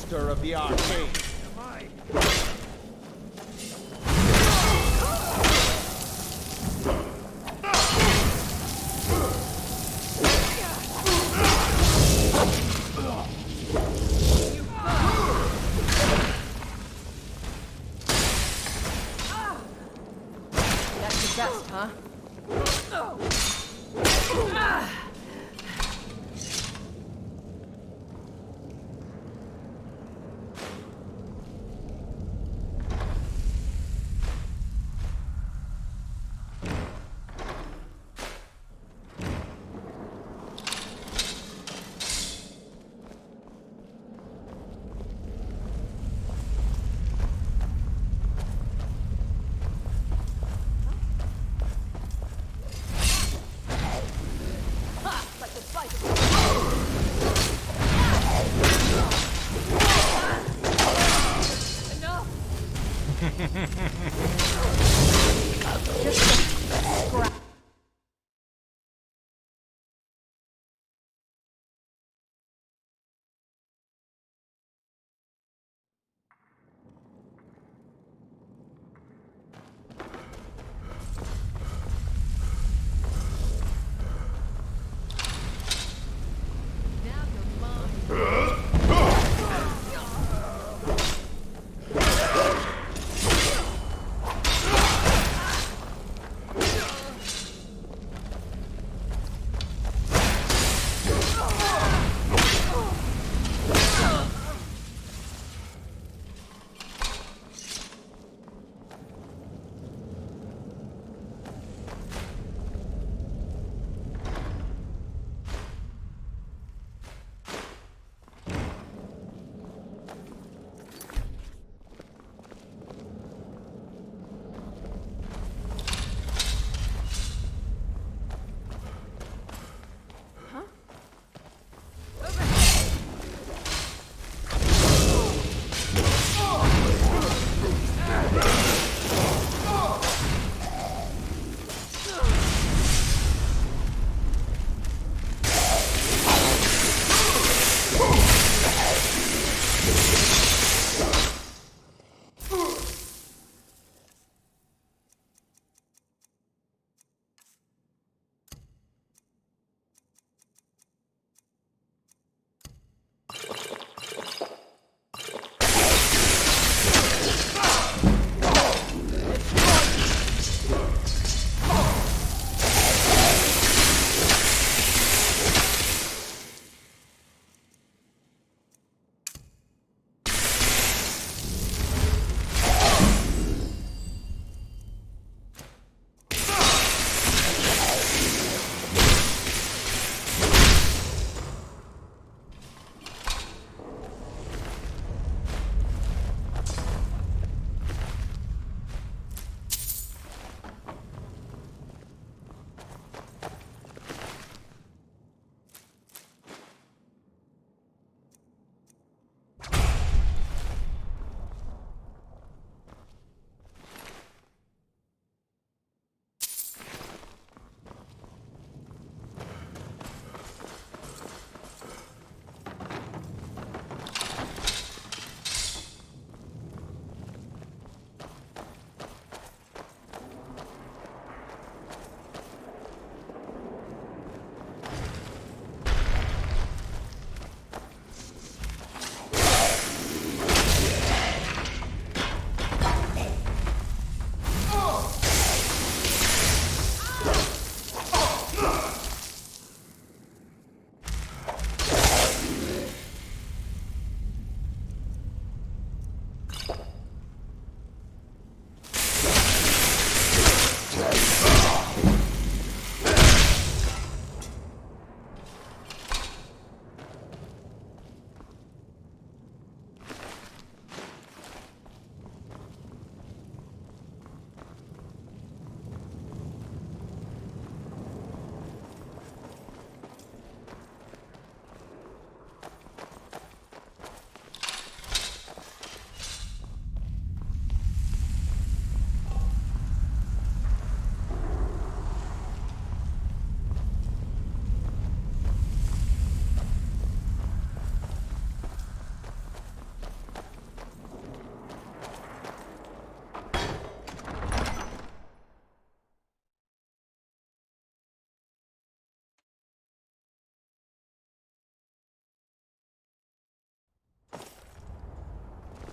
master of the arcane. chest, huh?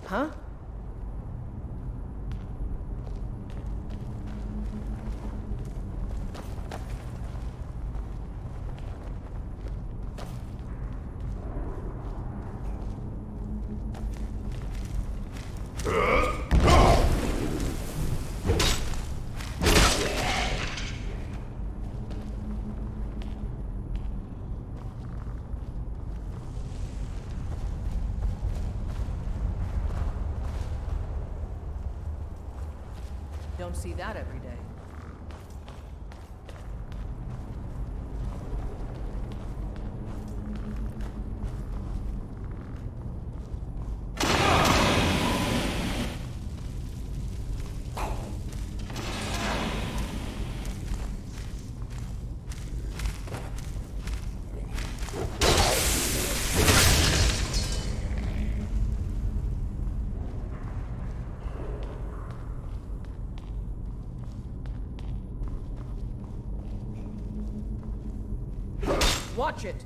Huh? Don't see that every day. Watch it!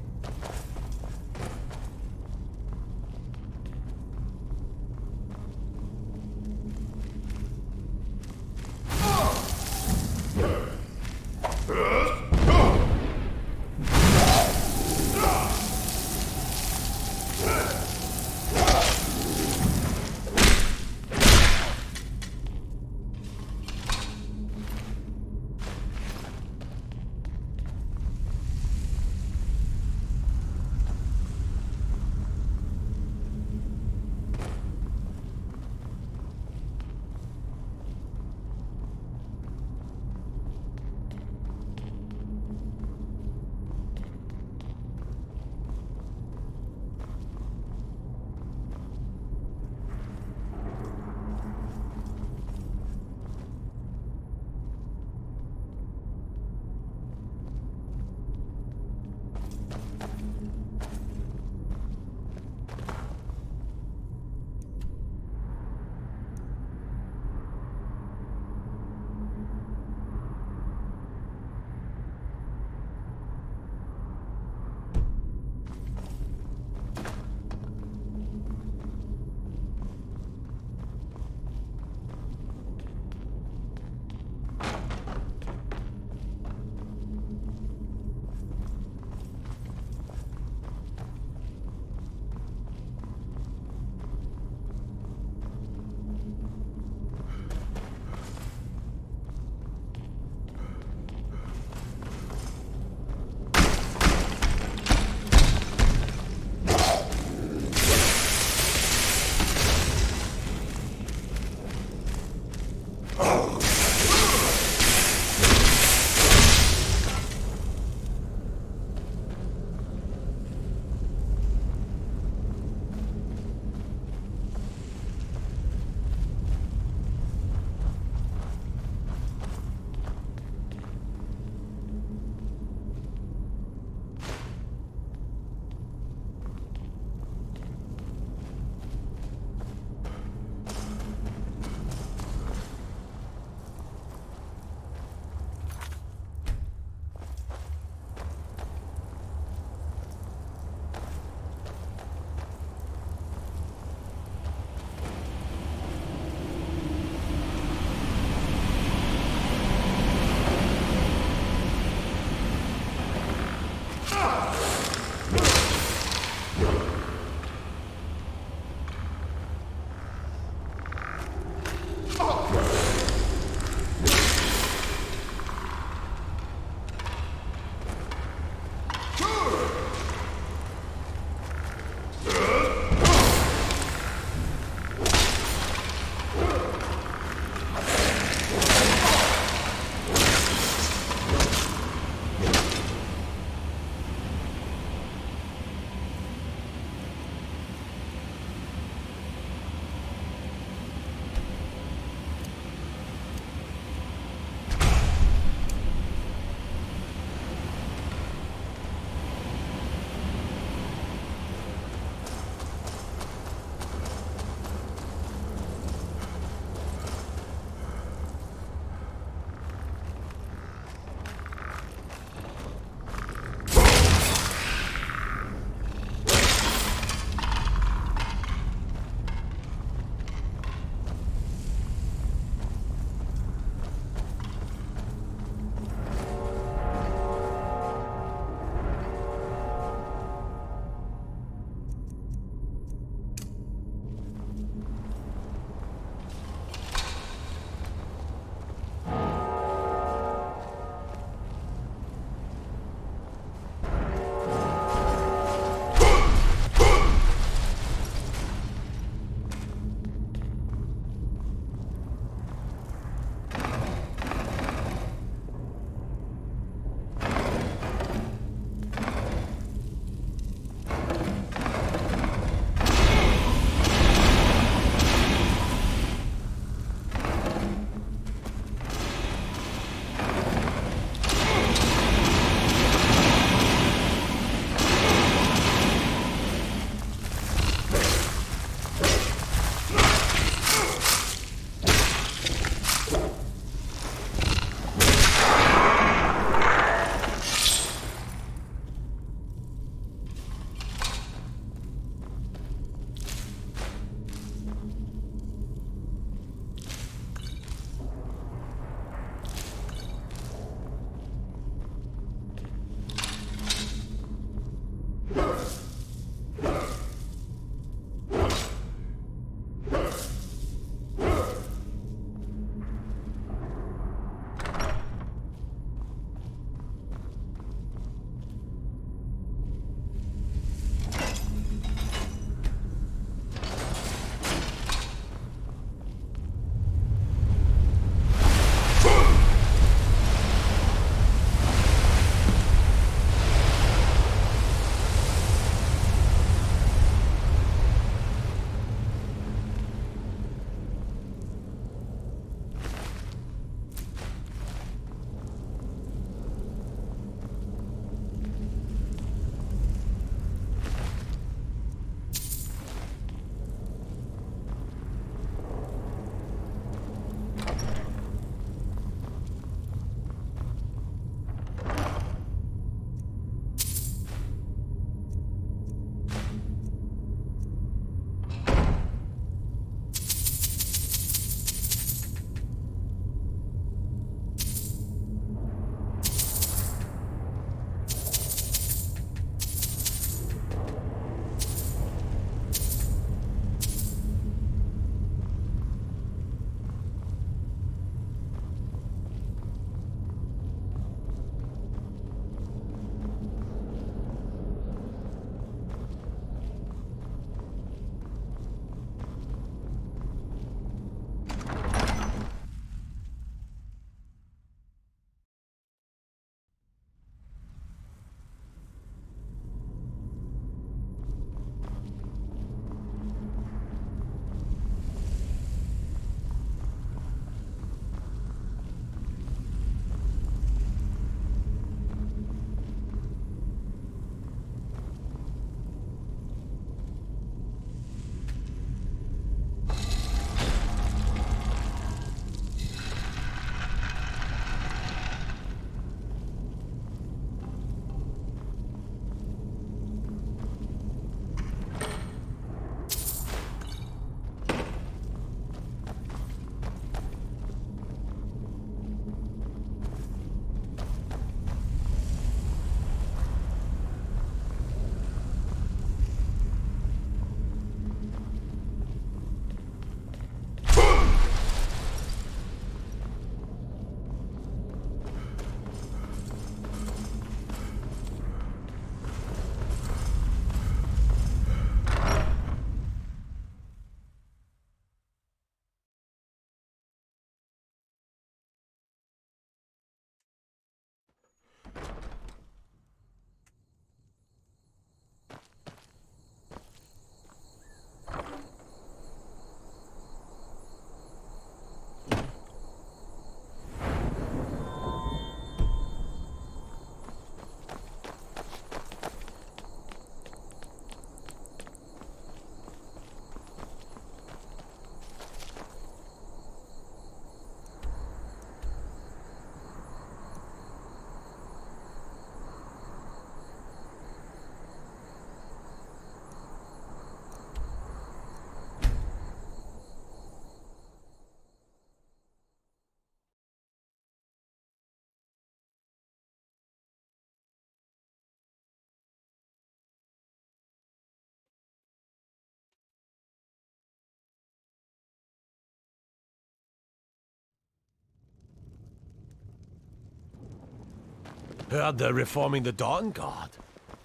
Heard they're reforming the Dawn Guard.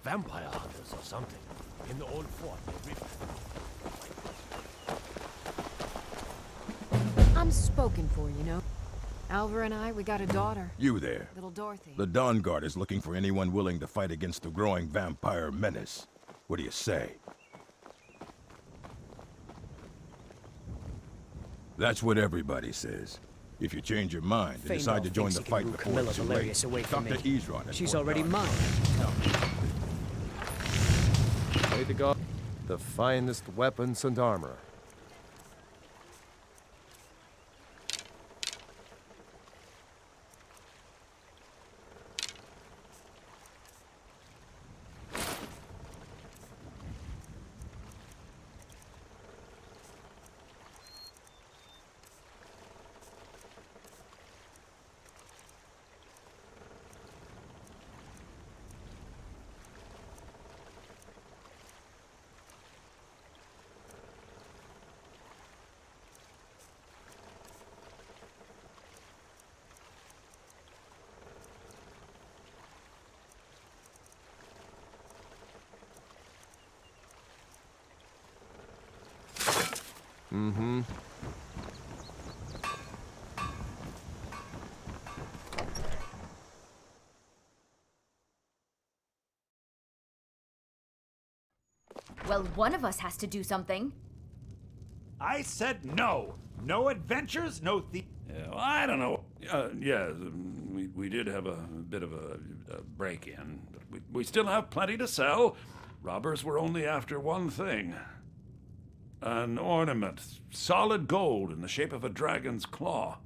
Vampire hunters or something. In the old fort. I'm spoken for, you know. Alvar and I, we got a daughter. You there. Little Dorothy. The Dawn Guard is looking for anyone willing to fight against the growing vampire menace. What do you say? That's what everybody says. If you change your mind and decide to join the fight before it's too late, talk to Isran. She's already mine. Way to go. The finest weapons and armor. Mm-hmm. Well, one of us has to do something. I said no. No adventures, no I don't know. We did have a bit of a break-in, but we still have plenty to sell. Robbers were only after one thing. An ornament, solid gold in the shape of a dragon's claw.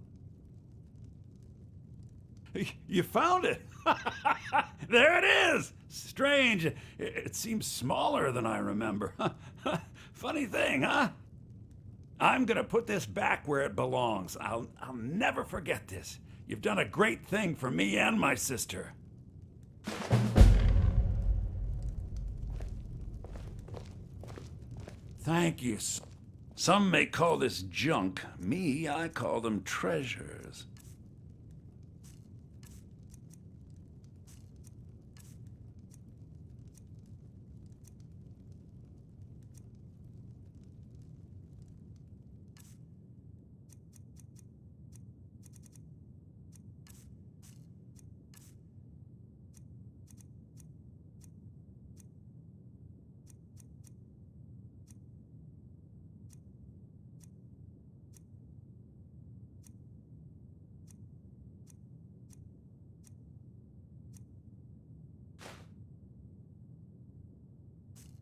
You found it! There it is! Strange. It seems smaller than I remember. Funny thing, huh? I'm gonna put this back where it belongs. I'll never forget this. You've done a great thing for me and my sister. Thank you. Some may call this junk. Me, I call them treasures.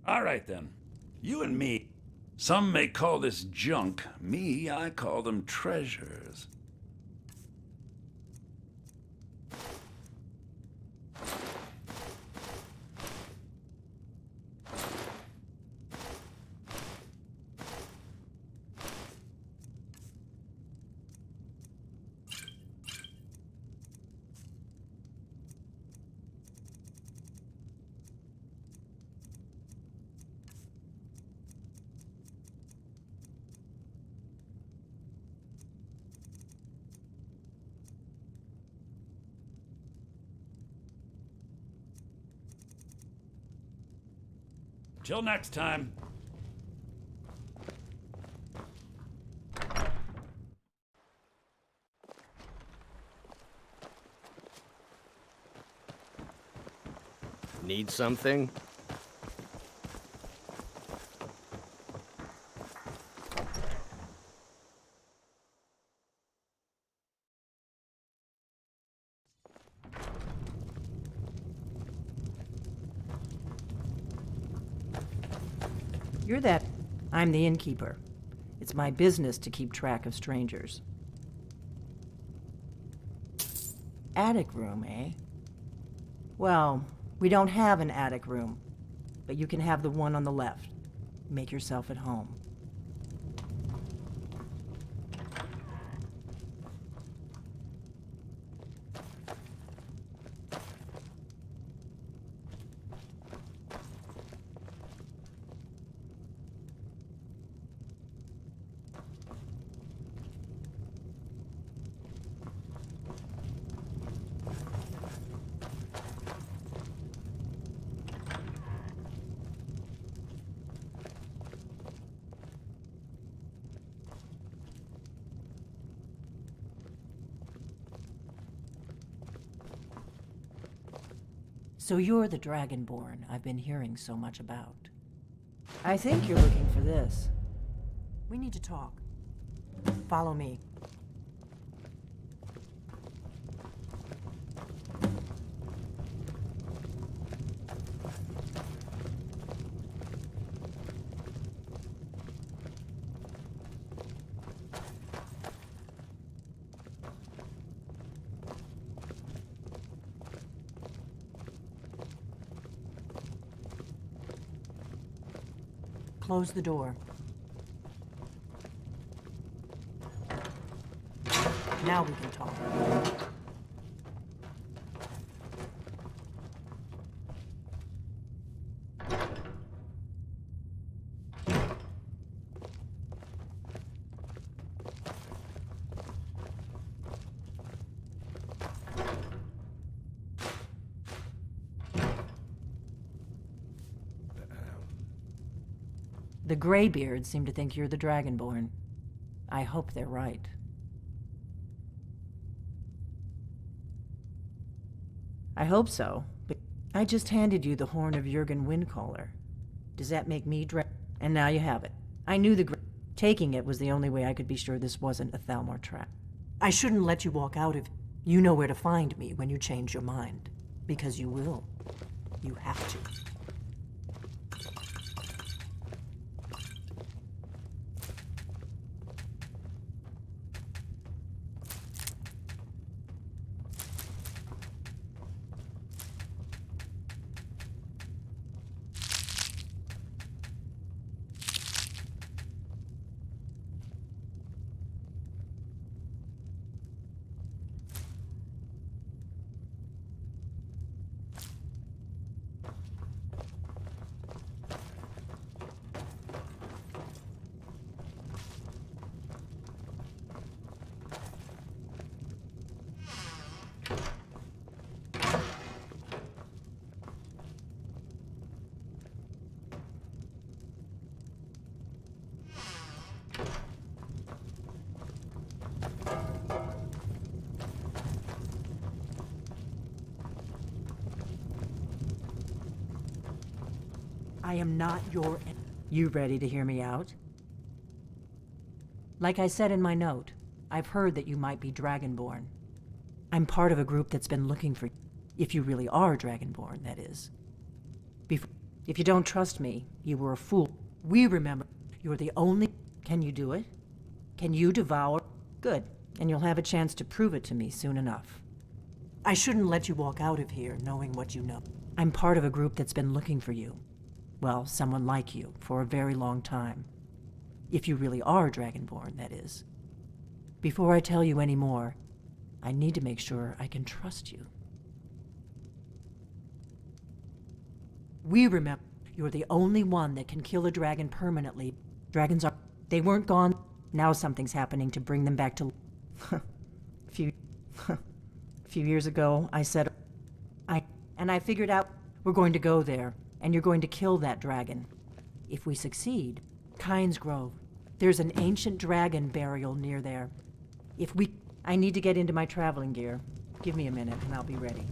All right, then. You and me. Some may call this junk. Me, I call them treasures. Till next time. Need something? You're that. I'm the innkeeper. It's my business to keep track of strangers. Attic room, eh? Well, we don't have an attic room, but you can have the one on the left. Make yourself at home. So you're the Dragonborn I've been hearing so much about. I think you're looking for this. We need to talk. Follow me. Close the door. Now we can talk. The Greybeards seem to think you're the Dragonborn. I hope they're right. I hope so, but I just handed you the horn of Jurgen Windcaller. Does that make me And now you have it. I knew taking it was the only way I could be sure this wasn't a Thalmor trap. I shouldn't let you walk out of it. You know where to find me when you change your mind. Because you will. You have to. I am not your... You ready to hear me out? Like I said in my note, I've heard that you might be Dragonborn. I'm part of a group that's been looking for... If you really are Dragonborn, that is. If you don't trust me, you were a fool. We remember you're the only... Can you do it? Can you devour... Good, and you'll have a chance to prove it to me soon enough. I shouldn't let you walk out of here knowing what you know. I'm part of a group that's been looking for you. Well, someone like you, for a very long time. If you really are Dragonborn, that is. Before I tell you any more, I need to make sure I can trust you. We remember you're the only one that can kill a dragon permanently. Dragons are... They weren't gone. Now something's happening to bring them back to... a few years ago, I said... I figured out we're going to go there. And you're going to kill that dragon. If we succeed, Kynes Grove. There's an ancient dragon burial near there. I need to get into my traveling gear. Give me a minute and I'll be ready.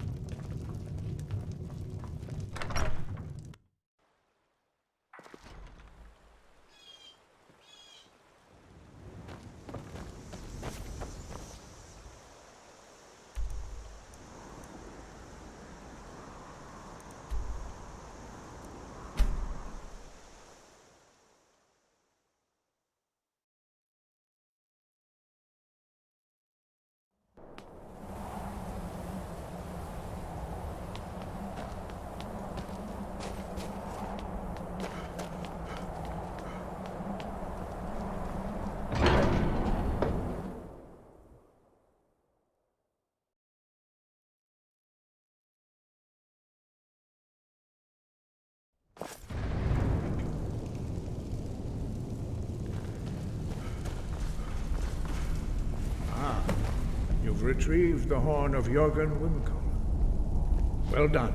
You've retrieved the horn of Jurgen Windcaller. Well done.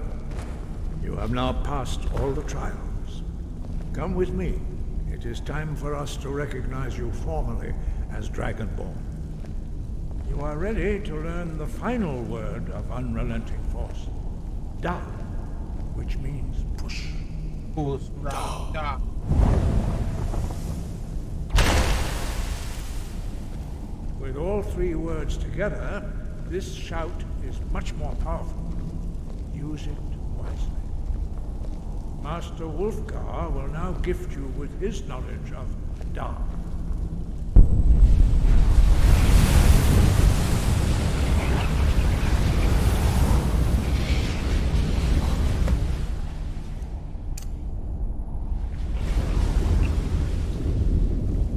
You have now passed all the trials. Come with me. It is time for us to recognize you formally as Dragonborn. You are ready to learn the final word of unrelenting force. Da. which means push. Push. Da. With all three words together, this shout is much more powerful. Use it wisely. Master Wolfgar will now gift you with his knowledge of Da.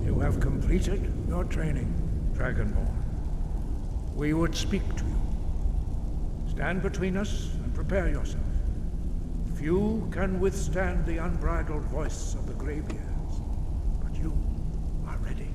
You have completed your training, Dragonborn. We would speak to you. Stand between us and prepare yourself. Few can withstand the unbridled voice of the Greybeards, but you are ready.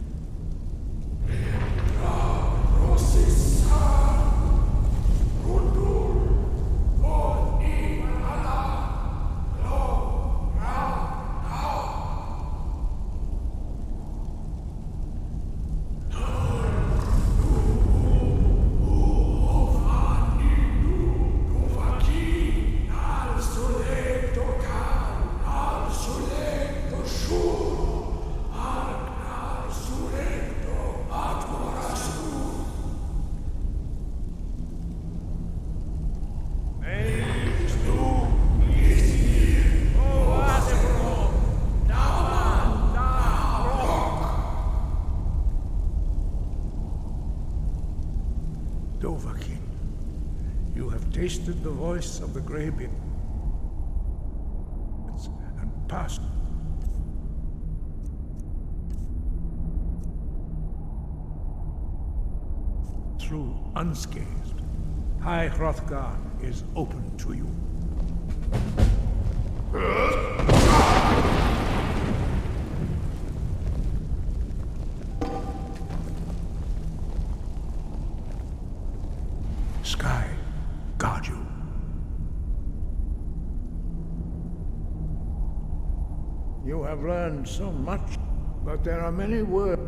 Dovahkiin, you have tasted the voice of the Greybeards and passed through unscathed. High Hrothgar is open to you. Sky guard you. You have learned so much, but there are many words.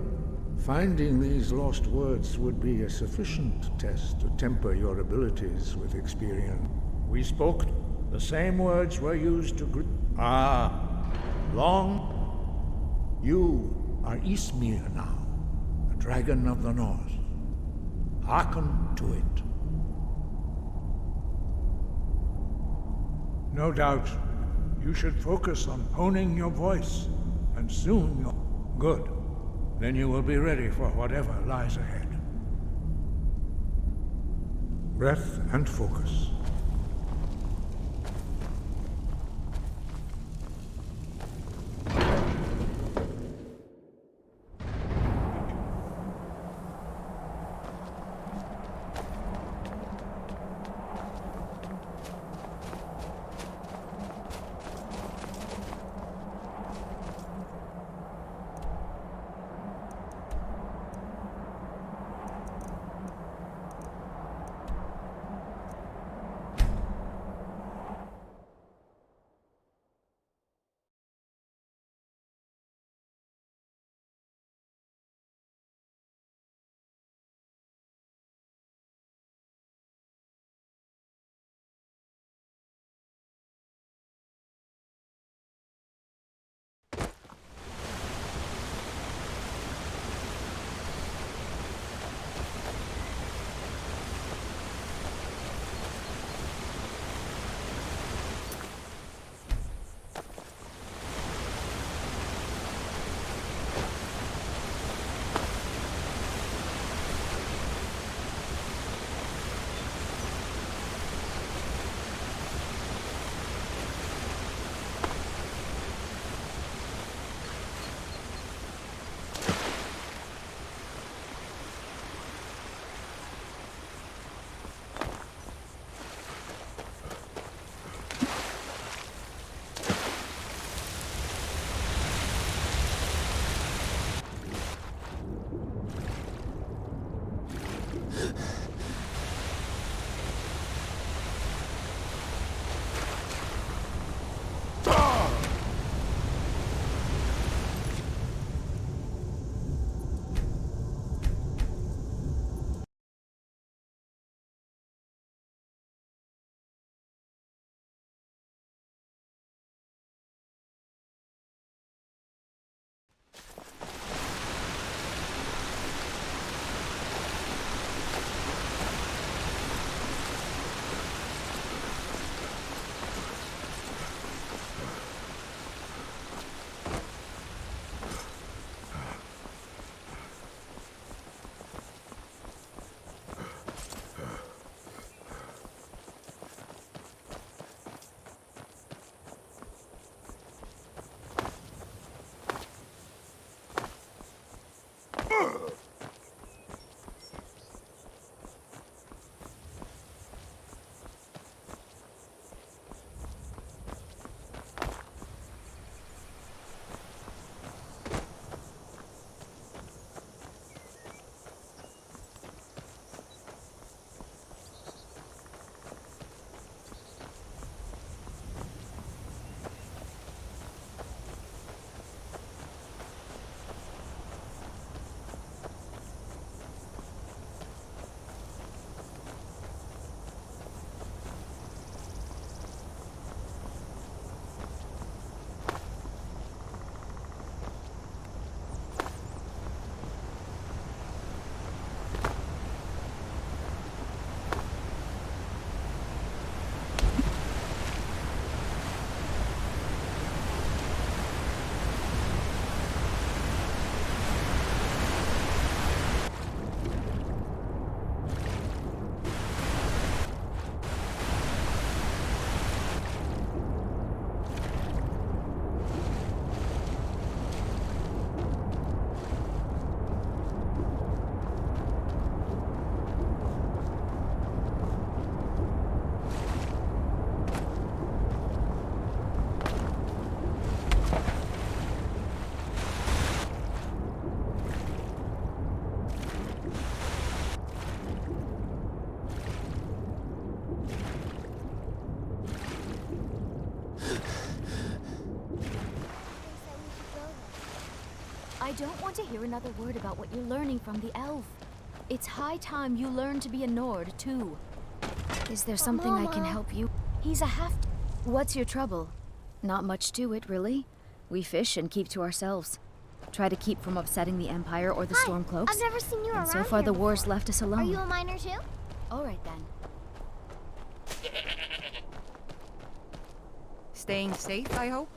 Finding these lost words would be a sufficient test to temper your abilities with experience. We spoke. The same words were used to Long. You are Ismir now, a dragon of the north. Hearken to it. No doubt, you should focus on honing your voice, and soon you're good. Then you will be ready for whatever lies ahead. Breath and focus. I don't want to hear another word about what you're learning from the elf. It's high time you learn to be a Nord, too. Is there something I can help you? He's a half... What's your trouble? Not much to it, really. We fish and keep to ourselves. Try to keep from upsetting the Empire or the Stormcloaks. I've never seen you around and so far here the war's before. left us alone. Are you a miner too? All right, then. Staying safe, I hope?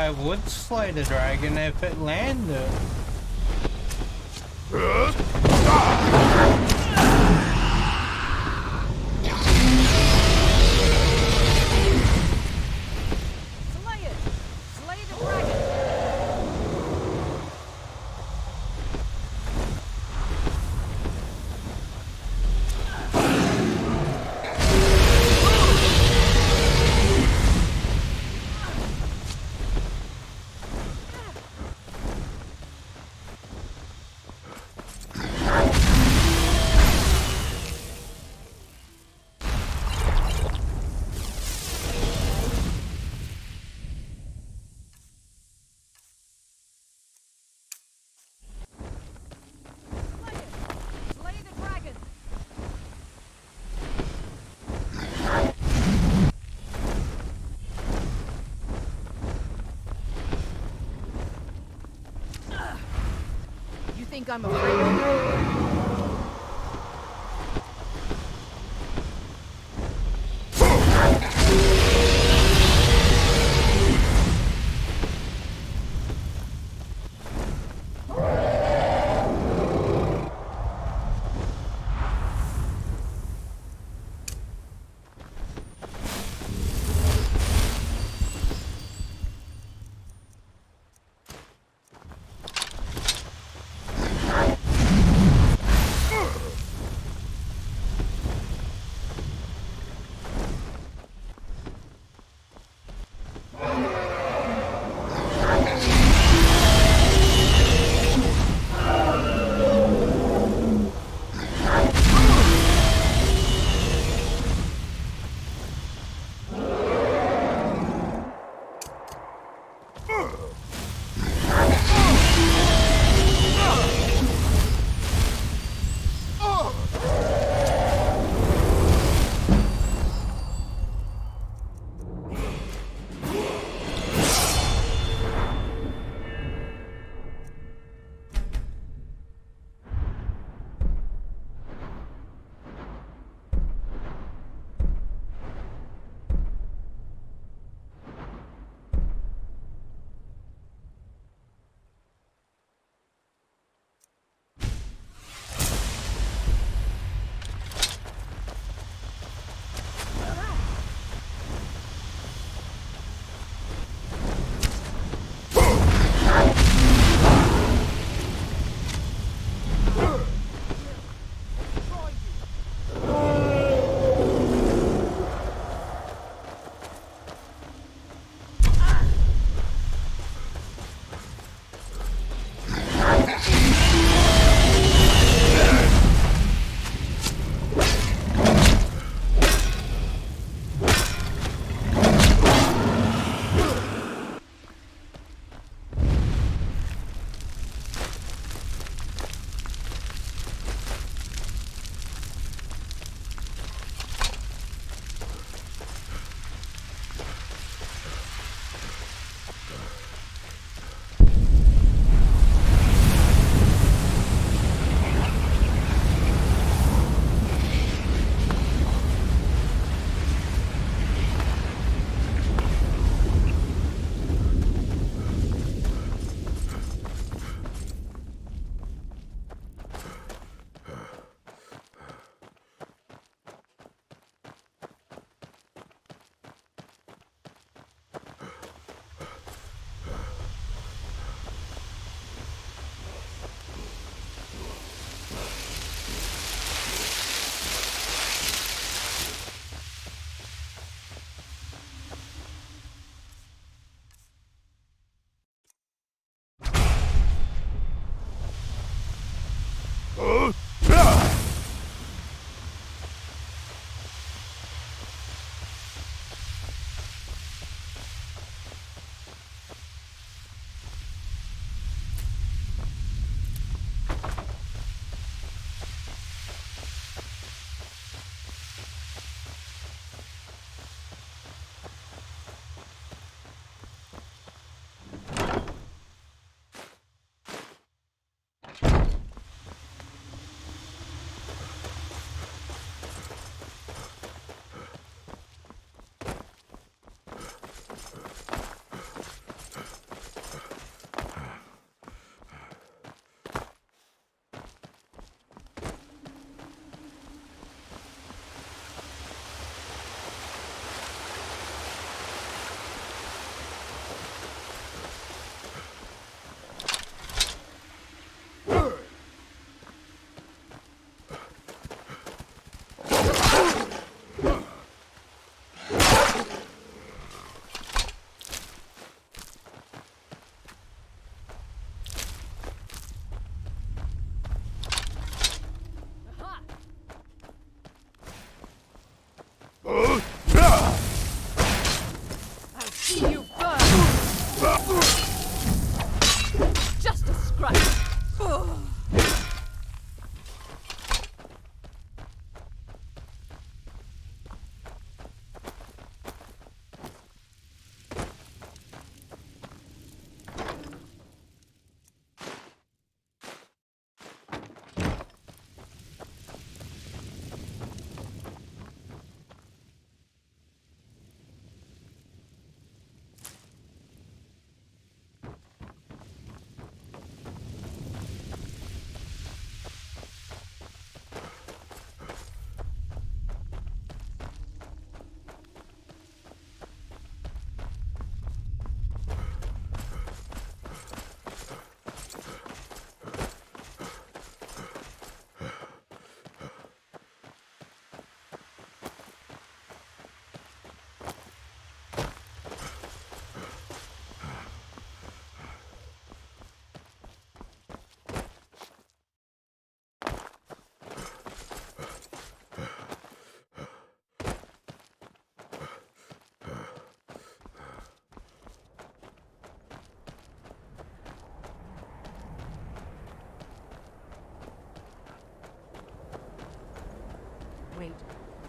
I would slay the dragon if it landed. Slay it! Slay the dragon! Slay the dragon! You think I'm afraid of you?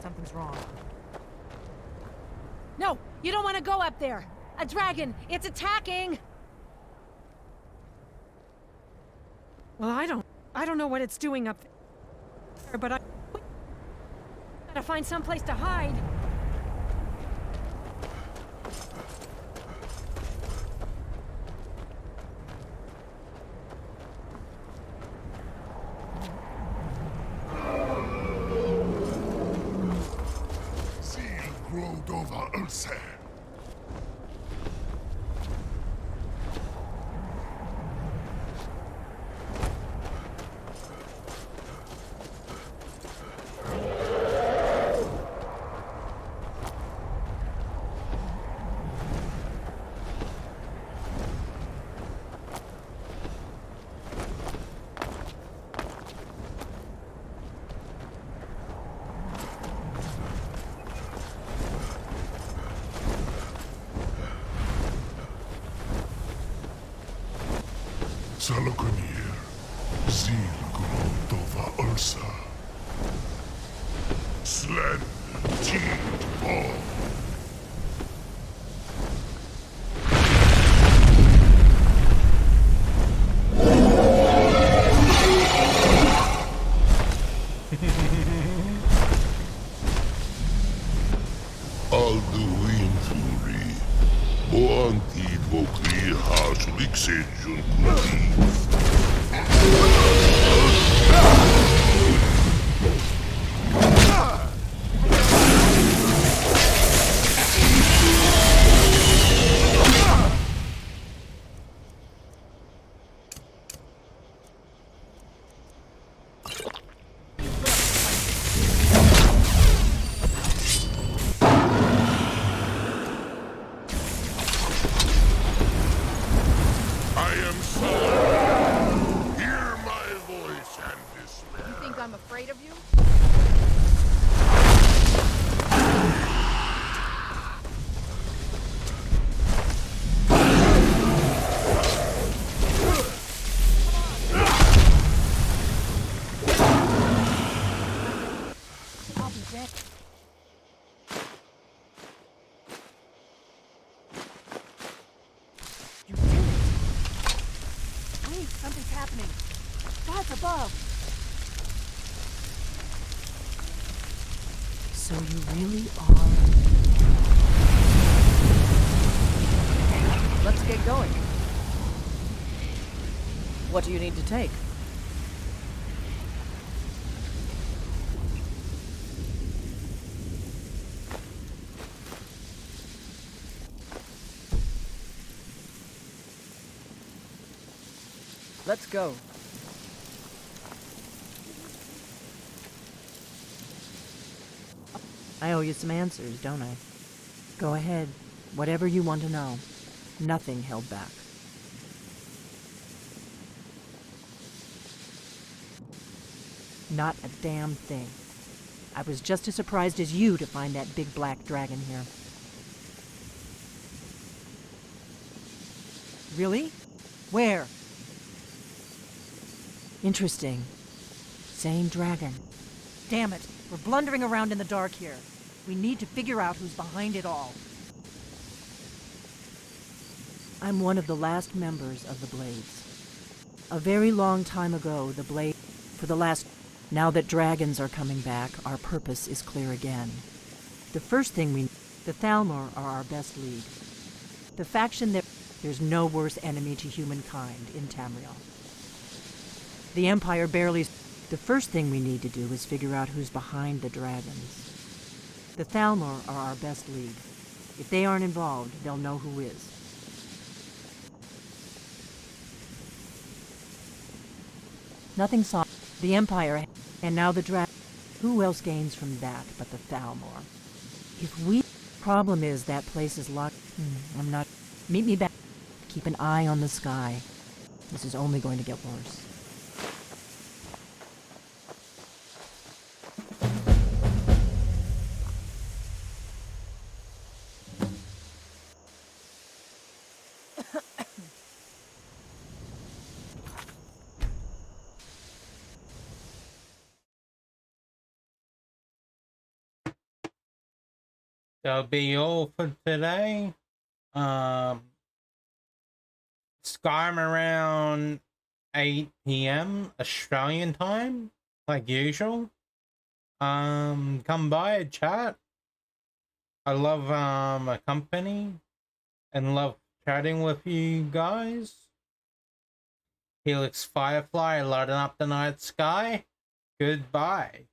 Something's wrong. No, you don't want to go up there. A dragon, it's attacking. Well, I don't know what it's doing up there, but I gotta find someplace to hide. Salokunir, Zil Grotova Ursa. Slen, Teed, Ball. Alduin Fluri, Boantid Vokri Hash Lixejun Kuri. I am sorry. Hear my voice and despair. You think I'm afraid of you? I'll be back. You did it! Wait, something's happening. That's above. So you really are... Let's get going. What do you need to take? Let's go. I owe you some answers, don't I? Go ahead. Whatever you want to know. Nothing held back. Not a damn thing. I was just as surprised as you to find that big black dragon here. Really? Where? Interesting. Same dragon. Damn it. We're blundering around in the dark here. We need to figure out who's behind it all. I'm one of the last members of the Blades. A very long time ago, the Blade... For the last... Now that dragons are coming back, our purpose is clear again. The first thing we... The Thalmor are our best lead. The faction that... There's no worse enemy to humankind in Tamriel. The Empire barely... The first thing we need to do is figure out who's behind the dragons. The Thalmor are our best lead. If they aren't involved, they'll know who is. Nothing saw the Empire, and now the dragon. Who else gains from that but the Thalmor? If we... Problem is that place is locked... I'm not... Meet me back. Keep an eye on the sky. This is only going to get worse. that'll be all for today. Skyrim around 8 p.m. Australian time, like usual. Come by, chat. I love a company and love chatting with you guys. HelixFirefly lighting up the night sky. Goodbye.